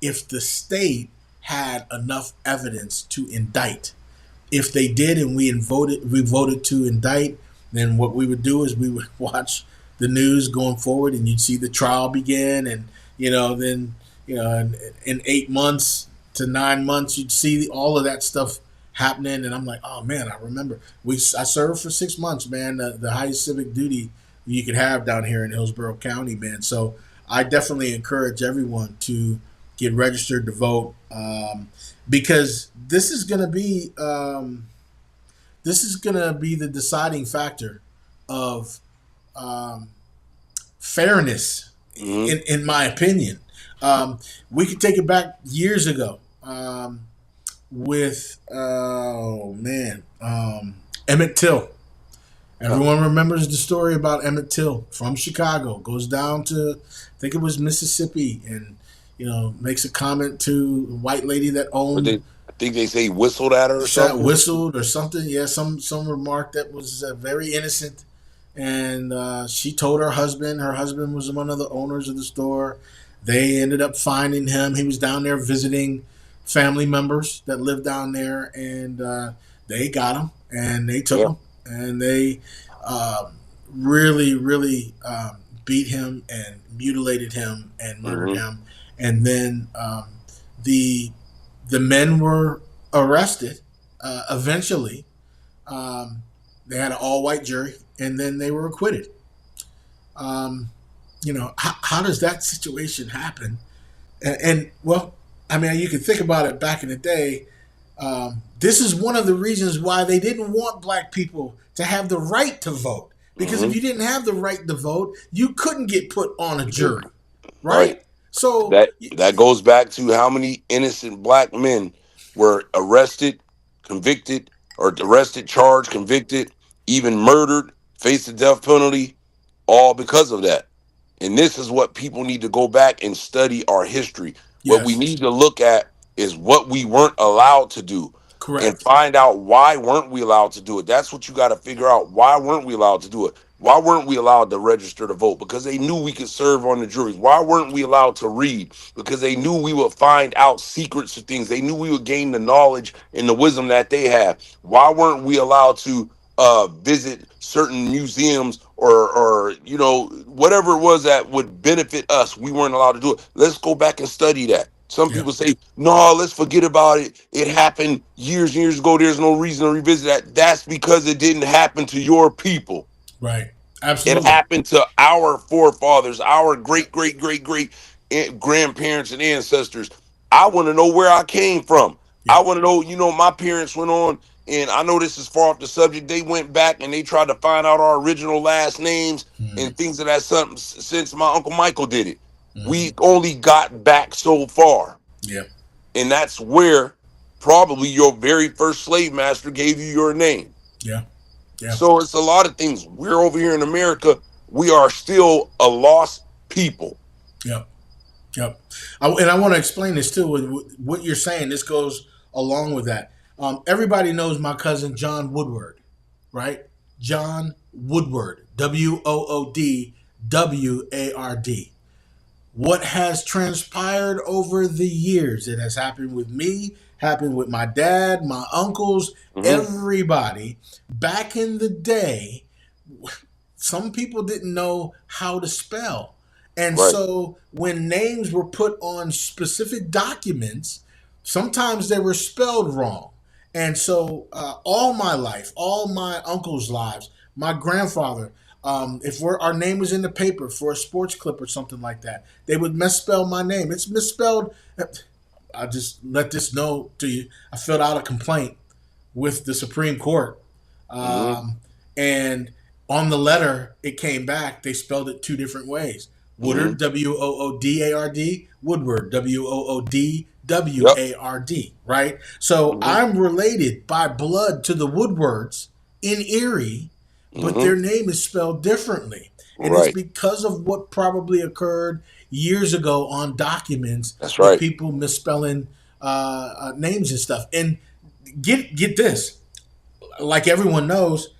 if the state had enough evidence to indict. If they did, and we voted to indict, then what we would do is we would watch the news going forward, and you'd see the trial begin, and then in 8 months to 9 months, you'd see all of that stuff happening, and I'm like, oh man, I remember I served for 6 months, man, the highest civic duty you could have down here in Hillsborough County, man. So I definitely encourage everyone to get registered to vote. Because this is gonna be the deciding factor of um, fairness, Hmm. in my opinion. We could take it back years ago with oh man, Emmett Till. Yeah. Everyone remembers the story about Emmett Till from Chicago. Goes down to, I think it was Mississippi, and makes a comment to a white lady that But owned, I think they say he whistled at her or shot, something. whistled or something. Yeah, some remark that was very innocent, and she told her husband. Her husband was one of the owners of the store. They ended up finding him. He was down there visiting family members that lived down there, and they got him and they took Yeah. him, and they um, really, really beat him and mutilated him and murdered Hmm. him. And then the the men were arrested eventually. Um, they had an all white jury, and then they were acquitted. Um, how does that situation happen? And well, I mean, you can think about it back in the day. This is one of the reasons why they didn't want black people to have the right to vote. Because if Hmm. you didn't have the right to vote, you couldn't get put on a You could. jury, Right. right? So, That goes back to how many innocent black men were arrested, convicted, or arrested, charged, convicted, even murdered, faced the death penalty, all because of that. And this is what people need to go back and study our history. What we yes, need to look at is what we weren't allowed to do and correct. find out why weren't we allowed to do it. That's what you got to figure out. Why weren't we allowed to do it? Why weren't we allowed to register to vote? Because they knew we could serve on the juries. Why weren't we allowed to read? Because they knew we would find out secrets of things. They knew we would gain the knowledge and the wisdom that they have. Why weren't we allowed to visit certain museums or whatever it was that would benefit us? We weren't allowed to do it. Let's go back and study that. Some Yeah, people say, no, let's forget about it. It happened years and years ago. There's no reason to revisit that. That's because it didn't happen to your people. right. It Absolutely. happened to our forefathers, our great, great, great, great grandparents and ancestors. I want to know where I came from. I Yeah. want to know, my parents went on, and I know this is far off the subject. They went back and they tried to find out our original last names Mm-hmm. and things of that something since my Uncle Michael did it. Mm-hmm. We only got back so far. Yeah. And that's where probably your very first slave master gave you your name. Yeah. Yeah. So it's a lot of things. We're over here in America. We are still a lost people. Yeah. Yep. And I want to explain this too. With what you're saying, this goes along with that. Everybody knows my cousin John Woodward, right? John Woodward, Woodward. What has transpired over the years? It has happened with me, happened with my dad, my uncles, Hmm. everybody. Back in the day, some people didn't know how to spell. And Right. so when names were put on specific documents, sometimes they were spelled wrong. And so all my life, all my uncles' lives, my grandfather, if our name was in the paper for a sports clip or something like that, they would misspell my name. It's misspelled. I just let this know to you. I filled out a complaint with the Supreme Court. Mm-hmm. And on the letter, it came back. They spelled it two different ways. Mm-hmm. Woodard, Woodard, Woodward, Yep. Woodward, right? So Mm-hmm. I'm related by blood to the Woodwards in Erie, but Mm-hmm. their name is spelled differently. And it's Right. because of what probably occurred years ago on documents That's with right. people misspelling names and stuff. And get this, like everyone knows,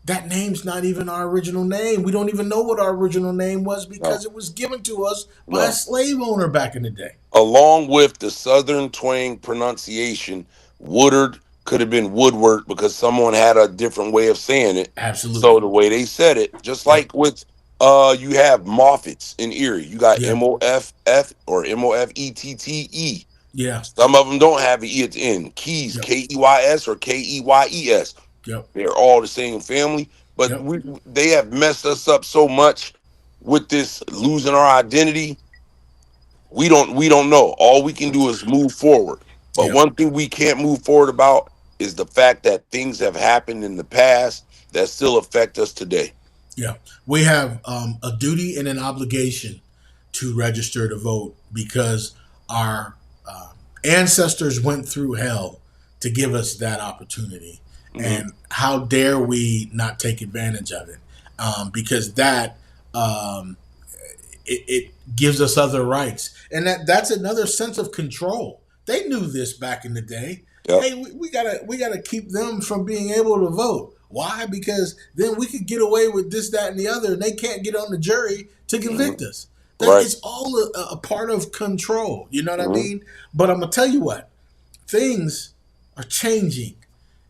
that name's not even our original name. We don't even know what our original name was No. because it was given to us by a No. slave owner back in the day. Along with the Southern twang pronunciation, Woodard could have been Woodward because someone had a different way of saying it. So Absolutely. the way they said it, just Yep. like with you have Moffats in Erie. You got Yeah. Moff or Moffette. Yeah. Some of them don't have an E at the end. Keys, Yep. Keys or Keyes. Yep. They're all the same family, but Yep. they have messed us up so much with this losing our identity. We don't know. All we can do is move forward. But Yep. one thing we can't move forward about is the fact that things have happened in the past that still affect us today. Yeah. We have a duty and an obligation to register to vote because our ancestors went through hell to give us that opportunity. Hmm. And how dare we not take advantage of it? Because that um, it gives us other rights, and that's another sense of control. They knew this back in the day. Yep. Hey, we gotta keep them from being able to vote. Why? Because then we could get away with this, that, and the other, and they can't get on the jury to Hmm. convict us. That Right. is all a part of control. You know what I Hmm. mean? But I'm gonna tell you what, things are changing,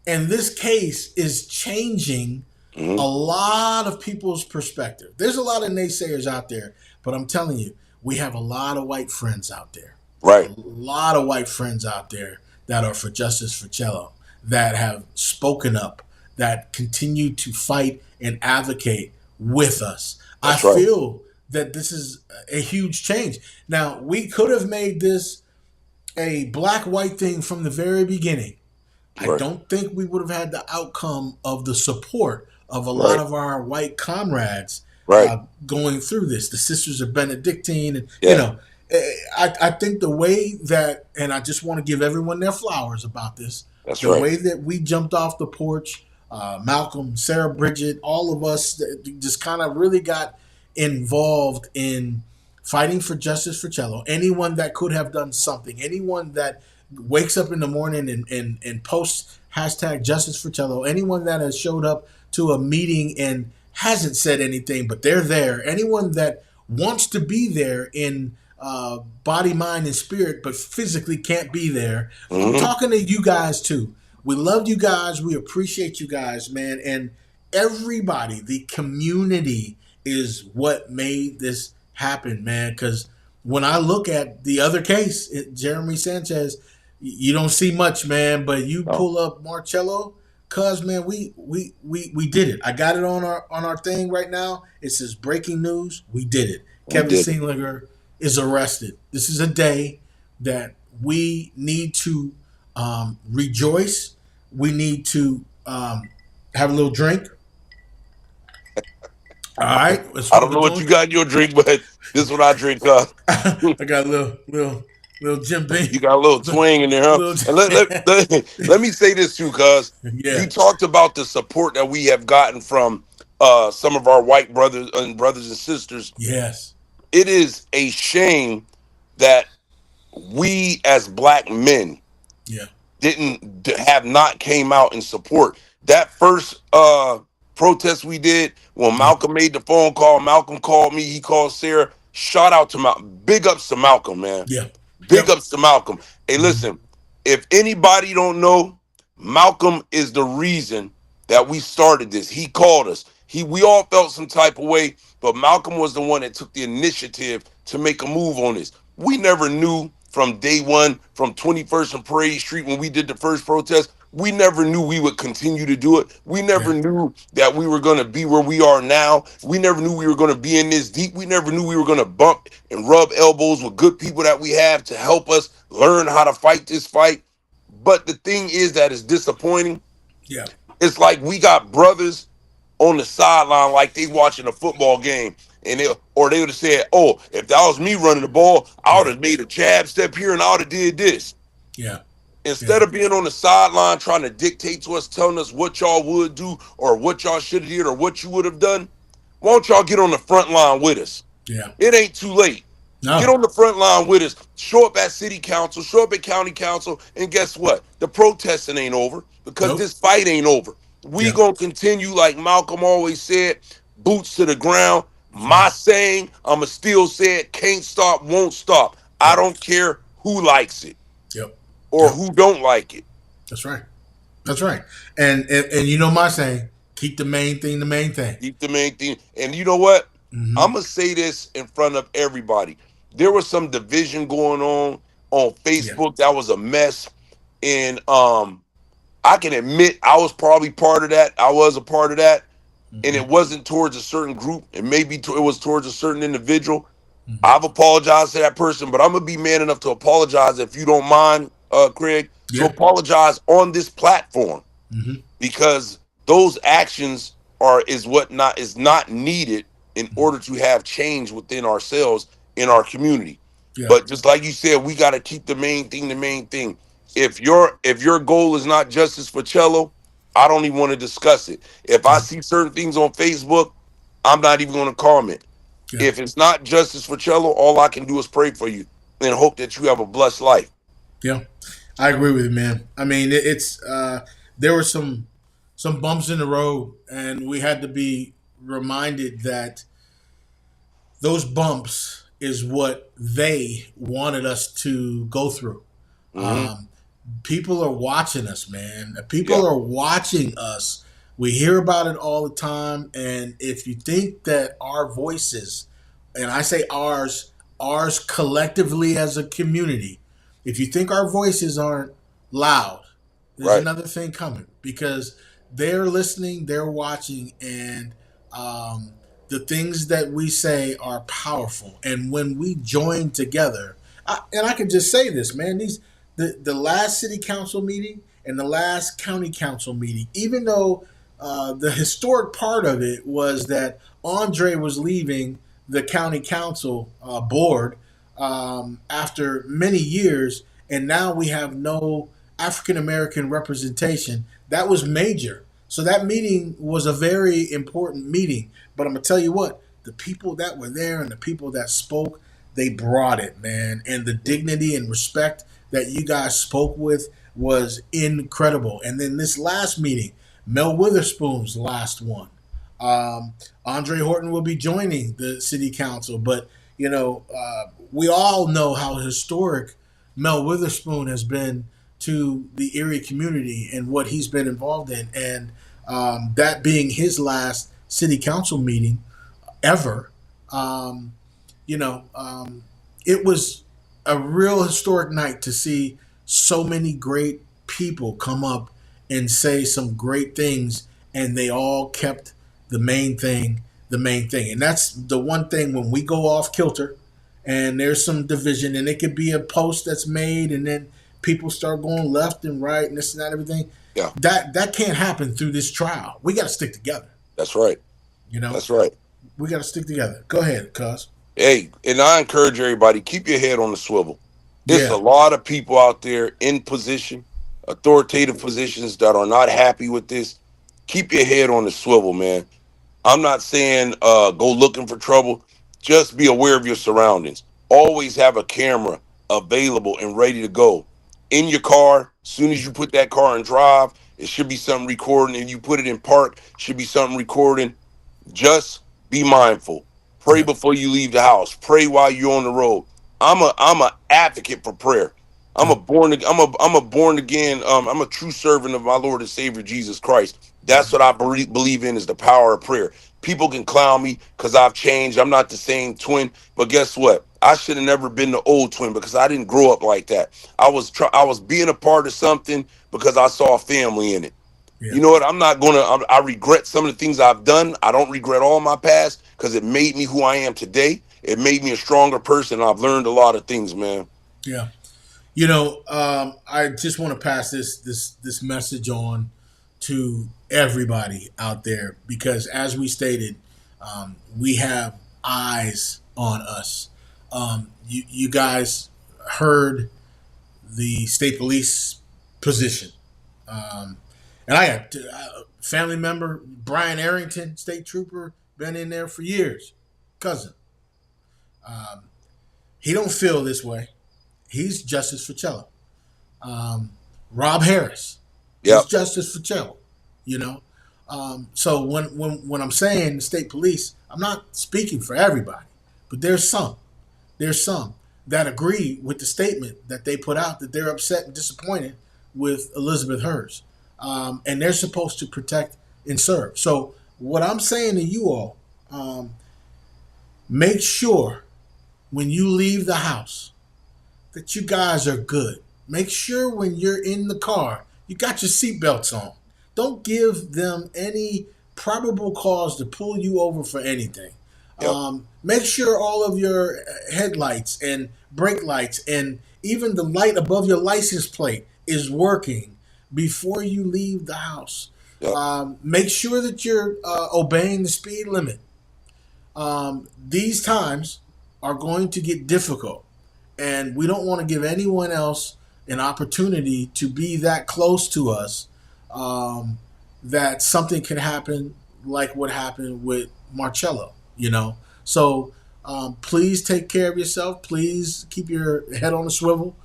and this case is changing Hmm. a lot of people's perspective. There's a lot of naysayers out there, but I'm telling you, we have a lot of white friends out there. A Right. lot of white friends out there that are for justice for Cello, that have spoken up, that continue to fight and advocate with us. I That's right. feel that this is a huge change. Now, we could have made this a black white thing from the very beginning. I Right. don't think we would have had the outcome of the support of a lot Right. of our white comrades Right. going through this. The Sisters of Benedictine, and Yeah. I think the way that, and I just want to give everyone their flowers about this, That's the right. way that we jumped off the porch, Malcolm, Sarah Bridget, all of us just kind of really got involved in fighting for justice for Cello. Anyone that could have done something, anyone that wakes up in the morning and posts hashtag justice for Cello, anyone that has showed up to a meeting and hasn't said anything, but they're there, anyone that wants to be there in body, mind, and spirit, but physically can't be there. I'm Hmm. talking to you guys too. We love you guys. We appreciate you guys, man. And everybody, the community is what made this happen, man. Because when I look at the other case, Jeremy Sanchez, you don't see much, man. But you No, pull up Marcello, cuz man, we did it. I got it on our thing right now. It says breaking news. We did it. we Kevin did it. Seeliger is arrested. This is a day that we need to rejoice. We need to have a little drink. All right, that's I what don't we're know what you doing. got in your drink, but this is what I drink. I got a little Jim Beam, You got a little twang in there, huh? little. And let me say this too, cuz you Yeah. talked about the support that we have gotten from some of our white brothers and sisters. Yes. It is a shame that we as black men Yeah. have not came out in support. That first protest we did when Yeah. Malcolm made the phone call, Malcolm called me, he called Sarah. Shout out to Malcolm. Big ups to Malcolm, man. Yeah. Big Yep. ups to Malcolm. Hey, Mhm. listen, if anybody don't know, Malcolm is the reason. that we started this. He called us. We all felt some type of way, but Malcolm was the one that took the initiative to make a move on this. We never knew from day one, from 21st and Parade Street when we did the first protest. We never knew we would continue to do it. We never Yeah. knew that we were going to be where we are now. We never knew we were going to be in this deep. We never knew we were going to bump and rub elbows with good people that we have to help us learn how to fight this fight. But the thing is that it's disappointing. Yeah. It's like we got brothers on the sideline like they watching a football game. And they would have said, "Oh, if that was me running the ball, I would Yeah. have made a jab step here and I would have did this." Yeah. Instead Yeah. of being on the sideline trying to dictate to us, telling us what y'all would do or what y'all should have did or what you would have done, why don't y'all get on the front line with us? Yeah. It ain't too late. Get No. on the front line with us. Show up at city council, show up at county council, and guess what? The protesting ain't over because Nope. this fight ain't over. We Yeah. gonna continue, like Malcolm always said, boots to the ground. That's right. My saying, I'ma still say it, can't stop, won't stop. I Yep. don't care who likes it Yep. or Yep. who don't like it. That's right. That's right. And you know my saying, keep the main thing the main thing. Keep the main thing. And you know what? Mm-hmm. I'm gonna say this in front of everybody. There was some division going on Yeah. Facebook that was a mess. And I can admit I was probably part of that. I was a part of that. And Mm-hmm. it wasn't towards a certain group. And maybe it was towards a certain individual. Mm-hmm. I've apologized to that person, but I'm gonna be man enough to apologize if you don't mind, Craig, to Yeah. apologize on this platform Mm-hmm. because those actions are is what not is not needed in Mm-hmm. order to have change within ourselves in our community. Yeah. But just like you said, we got to keep the main thing the main thing. If your goal is not justice for Cello, I don't even want to discuss it. If I Yeah. see certain things on Facebook, I'm not even going to comment. Yeah. If it's not justice for Cello, all I can do is pray for you and hope that you have a blessed life. Yeah. I agree with you, man. I mean, it's there were some bumps in the road, and we had to be reminded that those bumps is what they wanted us to go through. Hmm. Um, People are watching us, man. Yeah, People are watching us. We hear about it all the time. And if you think that our voices, and I say ours collectively as a community, if you think our voices aren't loud, there's right. another thing coming because they're listening, they're watching, and um, the things that we say are powerful. And when we join together, and I can just say this, man, the last city council meeting and the last county council meeting, even though the historic part of it was that Andre was leaving the county council board after many years, and now we have no African American representation. That was major. So that meeting was a very important meeting. But I'm gonna tell you what, the people that were there and the people that spoke, they brought it, man. And the dignity and respect that you guys spoke with was incredible. And then this last meeting, Mel Witherspoon's last one. Andre Horton will be joining the city council, but we all know how historic Mel Witherspoon has been to the Erie community and what he's been involved in, and that being his last city council meeting ever. Um, it was a real historic night to see so many great people come up and say some great things, and they all kept the main thing the main thing. And that's the one thing when we go off kilter and there's some division, and it could be a post that's made, and then people start going left and right and this and that, everything. Yeah, That can't happen through this trial. We got to stick together. that's right. You know, That's right. we got to stick together. Go ahead, cuz. Hey, and I encourage everybody, keep your head on the swivel. It's a Yeah, lot of people out there in position, authoritative positions that are not happy with this. Keep your head on the swivel, man. I'm not saying go looking for trouble. Just be aware of your surroundings. Always have a camera available and ready to go. In your car, soon as you put that car in drive, it should be something recording. If you put it in park, should be something recording. Just be mindful. Pray yeah, before you leave the house. Pray while you're on the road. I'm a advocate for prayer. yeah, I'm a born again. I'm a true servant of my Lord and Savior Jesus Christ. That's what I believe in is the power of prayer. People can clown me because I've changed. I'm not the same twin, but guess what? I should have never been the old twin because I didn't grow up like that. I was being a part of something because I saw a family in it. Yeah. You know what? I'm not gonna. I regret some of the things I've done. I don't regret all my past because it made me who I am today. It made me a stronger person. I've learned a lot of things, man. Yeah. I just want to pass this message on to everybody out there because, as we stated, we have eyes on us. You guys heard the state police position, and I got family member Brian Arrington, state trooper, been in there for years, cousin. Um, he don't feel this way. He's Justice for Cello. Rob Harris, he's Yep. Justice for Cello. You know, so when I'm saying the state police, I'm not speaking for everybody, but there's some that agree with the statement that they put out that they're upset and disappointed with Elizabeth Hers, and they're supposed to protect and serve. So what I'm saying to you all, make sure when you leave the house that you guys are good. Make sure when you're in the car, you got your seatbelts on. Don't give them any probable cause to pull you over for anything. Yep. Make sure all of your headlights and brake lights and even the light above your license plate is working before you leave the house. Yep. Make sure that you're obeying the speed limit. These times are going to get difficult, and we don't want to give anyone else an opportunity to be that close to us, that something can happen like what happened with Marcello. So please take care of yourself. Please keep your head on a swivel.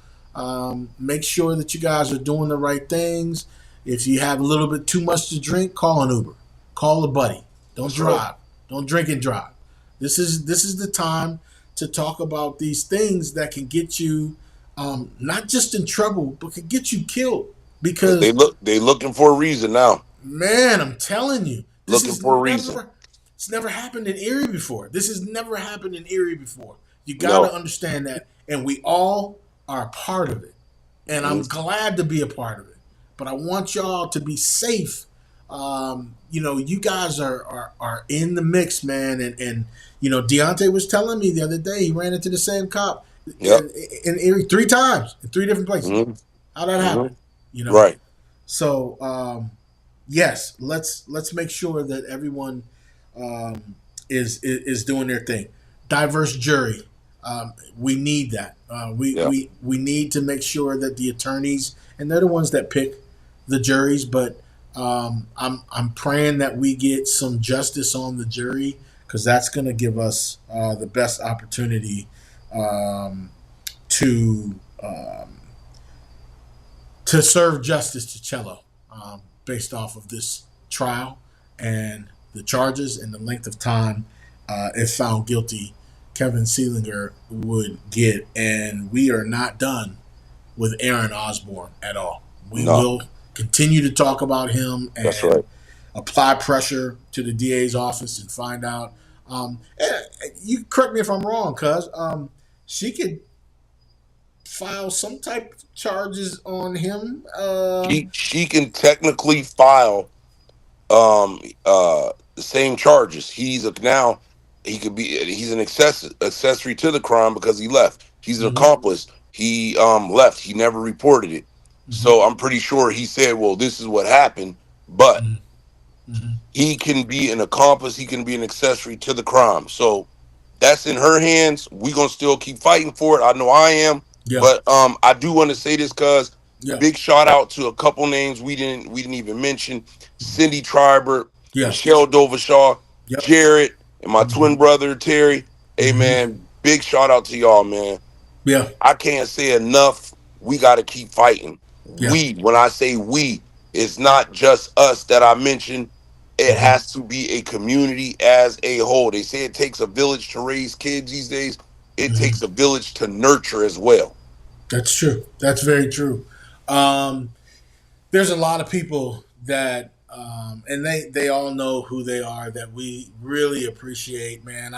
Make sure that you guys are doing the right things. If you have a little bit too much to drink, call an Uber, call a buddy. Don't That's right. drive. Don't drink and drive. This is the time to talk about these things that can get you, not just in trouble, but can get you killed. Because, They looking for a reason now. man, I'm telling you, this Looking is for a reason. never it's never happened in Erie before. This has never happened in Erie before. You got to No. understand that, and we all are a part of it. And I'm Mhm. glad to be a part of it. But I want y'all to be safe. You guys are in the mix, man. And Deontay was telling me the other day he ran into the same cop Yep. in Erie 3 times in 3 different places. Hmm. How that Hmm. happened? You know. Right. So yes, let's make sure that everyone is doing their thing. Diverse jury. We need that. Yep. We need to make sure that the attorneys, and they're the ones that pick the juries, but I'm praying that we get some justice on the jury because that's going to give us the best opportunity um, to um, to serve justice to Cello, based off of this trial and the charges and the length of time, if found guilty, Kevin Seelinger would get. And we are not done with Aaron Osborne at all. We No. will continue to talk about him That's and right. apply pressure to the DA's office and find out. You correct me if I'm wrong, cuz she could file some type of charges on him. She can technically file the same charges. He's an accessory to the crime because he left. He's an Mhm, accomplice. He left. He never reported it. mhm, So I'm pretty sure he said, "Well, this is what happened," but mhm, mhm. he can be an accomplice. He can be an accessory to the crime. So that's in her hands. We gonna still keep fighting for it. I know I am. Yeah, But I do want to say this because yeah, big shout out to a couple names we didn't even mention: Cindy Triber, yeah, Michelle Dovashaw, yep, Jared, and my mhm, twin brother Terry. Hey mhm, man, big shout out to y'all, man. yeah, I can't say enough. We got to keep fighting. yeah, When I say we, it's not just us that I mentioned. It mhm, has to be a community as a whole. They say it takes a village to raise kids these days. It mhm. takes a village to nurture as well. That's true. That's very true. Um, there's a lot of people that And they all know who they are that we really appreciate, man.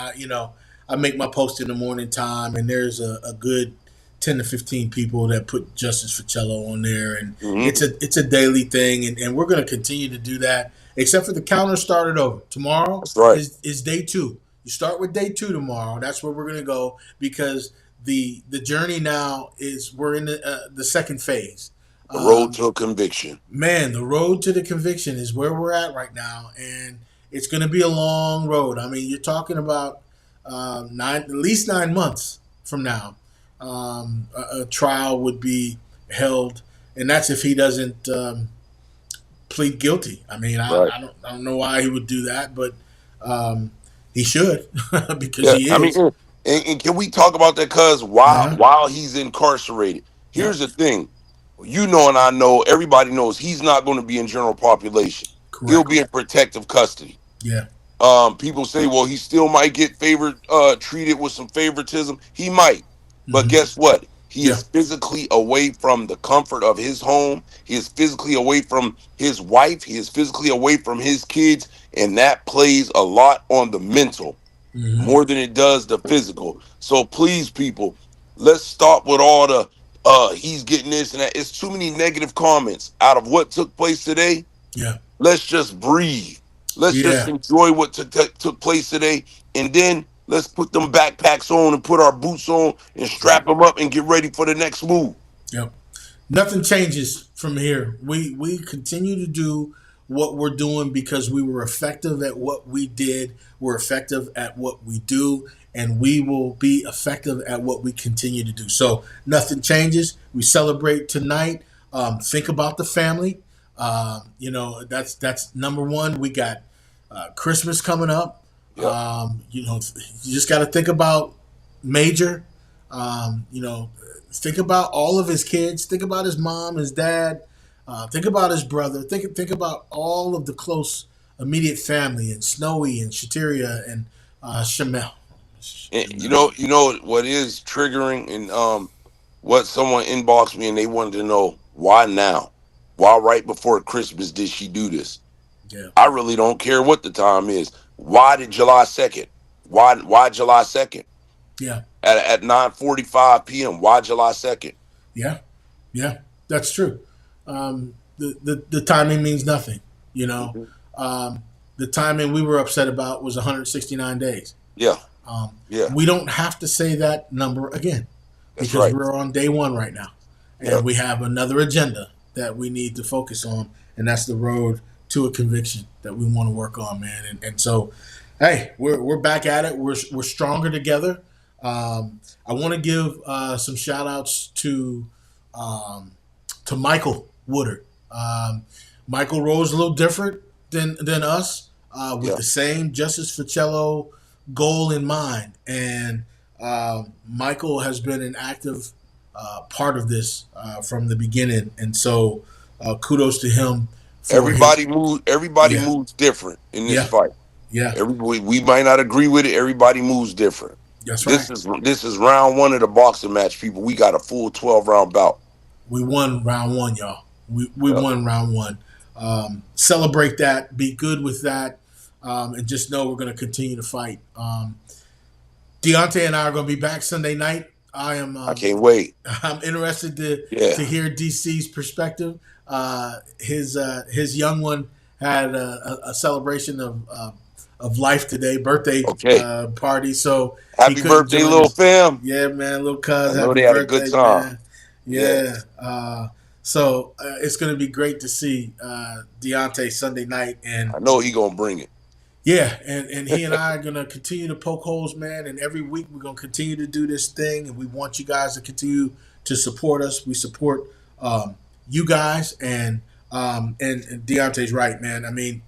I make my post in the morning time, and there's a good 10 to 15 people that put Justice for Cello on there, and Hmm. it's a daily thing, and we're going to continue to do that. Except for the counter started over. Tomorrow That's right. is day two. You start with day two tomorrow. That's where we're going to go because the journey now is we're in the second phase. The road Um, to a conviction. Man, the road to the conviction is where we're at right now, and it's going to be a long road. I mean, you're talking about at least 9 months from now. A trial would be held, and that's if he doesn't plead guilty. I mean, Right. I don't know why he would do that, but um, he should because Yeah. he I mean, is. and can we talk about that? Cause Uh while huh. while he's incarcerated, here's Yep. the thing. You know, and I know everybody knows he's not going to be in general population. He'll Correct. be in protective custody. Yeah. People say, well, he still might get treated with some favoritism. He might, but Hmm. guess what? He Yeah. is physically away from the comfort of his home. He is physically away from his wife. He is physically away from his kids, and that plays a lot on the mental Hmm. more than it does the physical. So please, people, let's stop with all the he's getting this and that. It's too many negative comments out of what took place today. Yeah. Let's just breathe. Let's just Yeah. enjoy what took place today, and then let's put them backpacks on and put our boots on and strap Correct. them up and get ready for the next move. Yep. Nothing changes from here. We continue to do what we're doing because we were effective at what we did. We're effective at what we do, and we will be effective at what we continue to do. So nothing changes. We celebrate tonight. Think about the family. That's number one. We got Christmas coming up. Yep. You just got to think about Major. Think about all of his kids. Think about his mom, his dad. Think about his brother. Think about all of the close immediate family and Snowy and Shateria and Shamel. And you know what is triggering, and what someone inboxed me and they wanted to know why now, why right before Christmas did she do this? Yeah, I really don't care what the time is. Why did July 2nd? Why July 2nd yeah, at 9:45 p.m.? Why July 2nd? yeah, yeah. That's true. The timing means nothing. You know, Hmm. um, the timing we were upset about was 169 days. Yeah, Um, yeah, we don't have to say that number again that's because right. we're on day one right now, and Yep. we have another agenda that we need to focus on, and that's the road to a conviction that we want to work on, man. And so, hey, we're back at it. We're stronger together. I want to give some shout outs um, to Michael Woodard. Michael rose a little different than us, with Yeah. the same Justice Ficello goal in mind. And Michael has been an active part of this from the beginning. And so kudos to him for his. Everybody Yeah, moves different in this yeah, fight. yeah. Everybody, we might not agree with it. Everybody moves different. That's right. This is round one of the boxing match, people. We got a full 12 round bout. We won round one, y'all. We Yep. won round one. Celebrate that. Be good with that. And just know we're going to continue to fight. Deontay and I are going to be back Sunday night. I am. I can't wait. I'm interested to Yeah. to hear DC's perspective. His young one had a celebration of life today, birthday Okay. party, so he Happy couldn't birthday, join little us. fam. Yeah, man, little cuz, I know happy they had a good birthday, time. man. Yeah. Yeah. So it's going to be great to see Deontay Sunday night, and I know he gonna bring it. yeah, and he and I are gonna continue to poke holes, man. And every week we're gonna continue to do this thing, and we want you guys to continue to support us. We support you guys, and Deontay's right, man. I mean,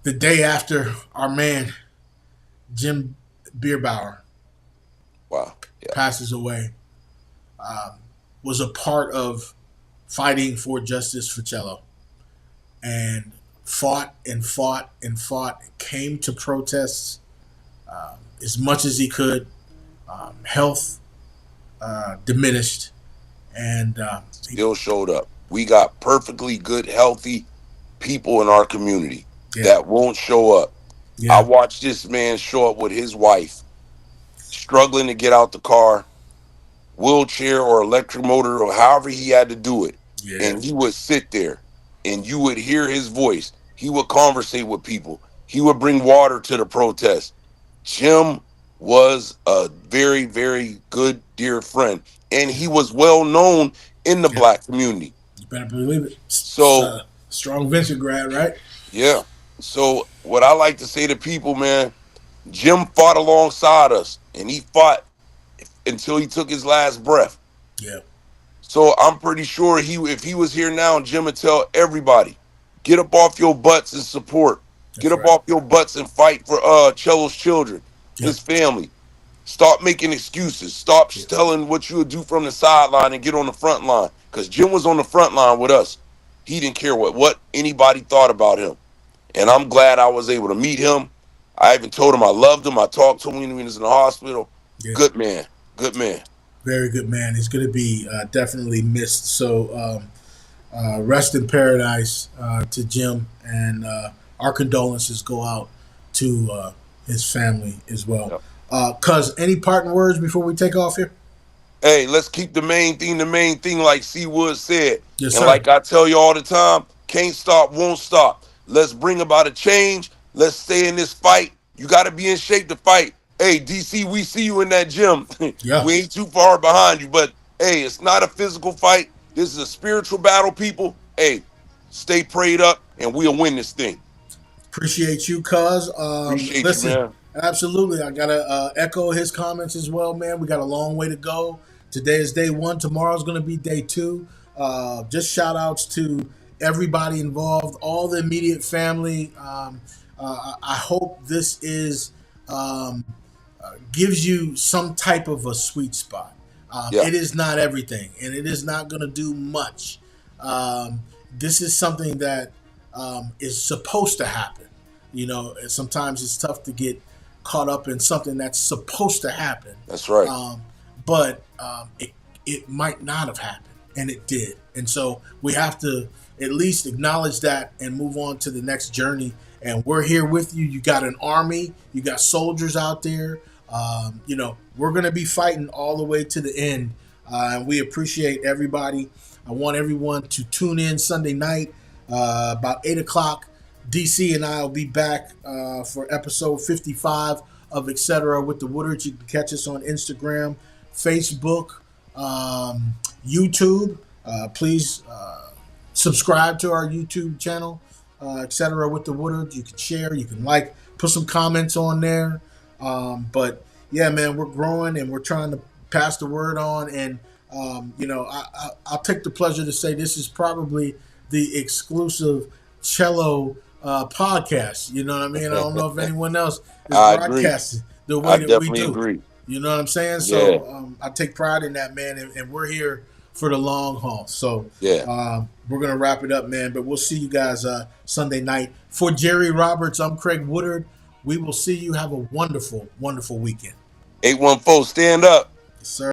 the day after our man Jim Bierbauer Wow. Yeah. passes away, um, was a part of fighting for justice for Cello, and fought and fought and fought. Came to protests as much as he could. Health diminished, and Still showed up. We got perfectly good, healthy people in our community Yeah. that won't show up. I Yeah. watched this man show up with his wife, struggling to get out the car, wheelchair or electric motor or however he had to do it. Yeah. And he would sit there and you would hear his voice. He would conversate with people. He would bring water to the protest. Jim was a very, very good, dear friend. And he was well known in the Yep. black community. You better believe it. So, Strong venture grad, right? yeah. So, what I like to say to people, man, Jim fought alongside us and he fought until he took his last breath. Yeah. So I'm pretty sure if he was here now, Jim would tell everybody, get up off your butts and support. Get That's up right. off your butts and fight for Cello's children, Yep. his family. Stop making excuses. Stop Yep. telling what you would do from the sideline and get on the front line. Because Jim was on the front line with us. He didn't care what anybody thought about him. And I'm glad I was able to meet him. I even told him I loved him. I talked to him when he was in the hospital. Yeah. Good man. Good man. Very good man. He's going to be definitely missed. So rest in paradise to Jim, and our condolences go out to his family as well. Yep. Cuz, any parting words before we take off here? Hey, let's keep the main thing, like C Wood said. Yes, And sir. like I tell you all the time, can't stop, won't stop. Let's bring about a change. Let's stay in this fight. You got to be in shape to fight. Hey, DC, we see you in that gym. Yeah. We ain't too far behind you, but hey, it's not a physical fight. This is a spiritual battle, people. Hey, stay prayed up and we'll win this thing. Appreciate you, cuz. Appreciate you, Listen, man. absolutely. I got to echo his comments as well, man. We got a long way to go. Today is day one. Tomorrow's going to be day two. Just shout outs to everybody involved, all the immediate family. I hope this is um, gives you some type of a sweet spot. Yeah, It is not everything, and it is not going to do much. Um, this is something that is supposed to happen. You know, and sometimes it's tough to get caught up in something that's supposed to happen, that's right. um, but it might not have happened, and it did. And so we have to at least acknowledge that and move on to the next journey. And we're here with you. You got an army, you got soldiers out there. You know, we're going to be fighting all the way to the end. And we appreciate everybody. I want everyone to tune in Sunday night about 8 o'clock. DC and I will be back for episode 55 of Etcetera with the Woodards. You can catch us on Instagram, Facebook, YouTube. Please subscribe to our YouTube channel, Etcetera with the Woodards. You can share, you can like, put some comments on there. But yeah, man, we're growing and we're trying to pass the word on. And you know, I'll take the pleasure to say this is probably the exclusive cello podcast. You know what I mean? I don't know if anyone else is I agree. broadcasting the I way that we definitely do. agree. You know what I'm saying? Yeah, So I take pride in that, man, and we're here for the long haul. So yeah. we're gonna wrap it up, man. But we'll see you guys Sunday night. For Jerry Roberts, I'm Craig Woodard. We will see you. Have a wonderful, wonderful weekend. 814, stand up. Yes, sir.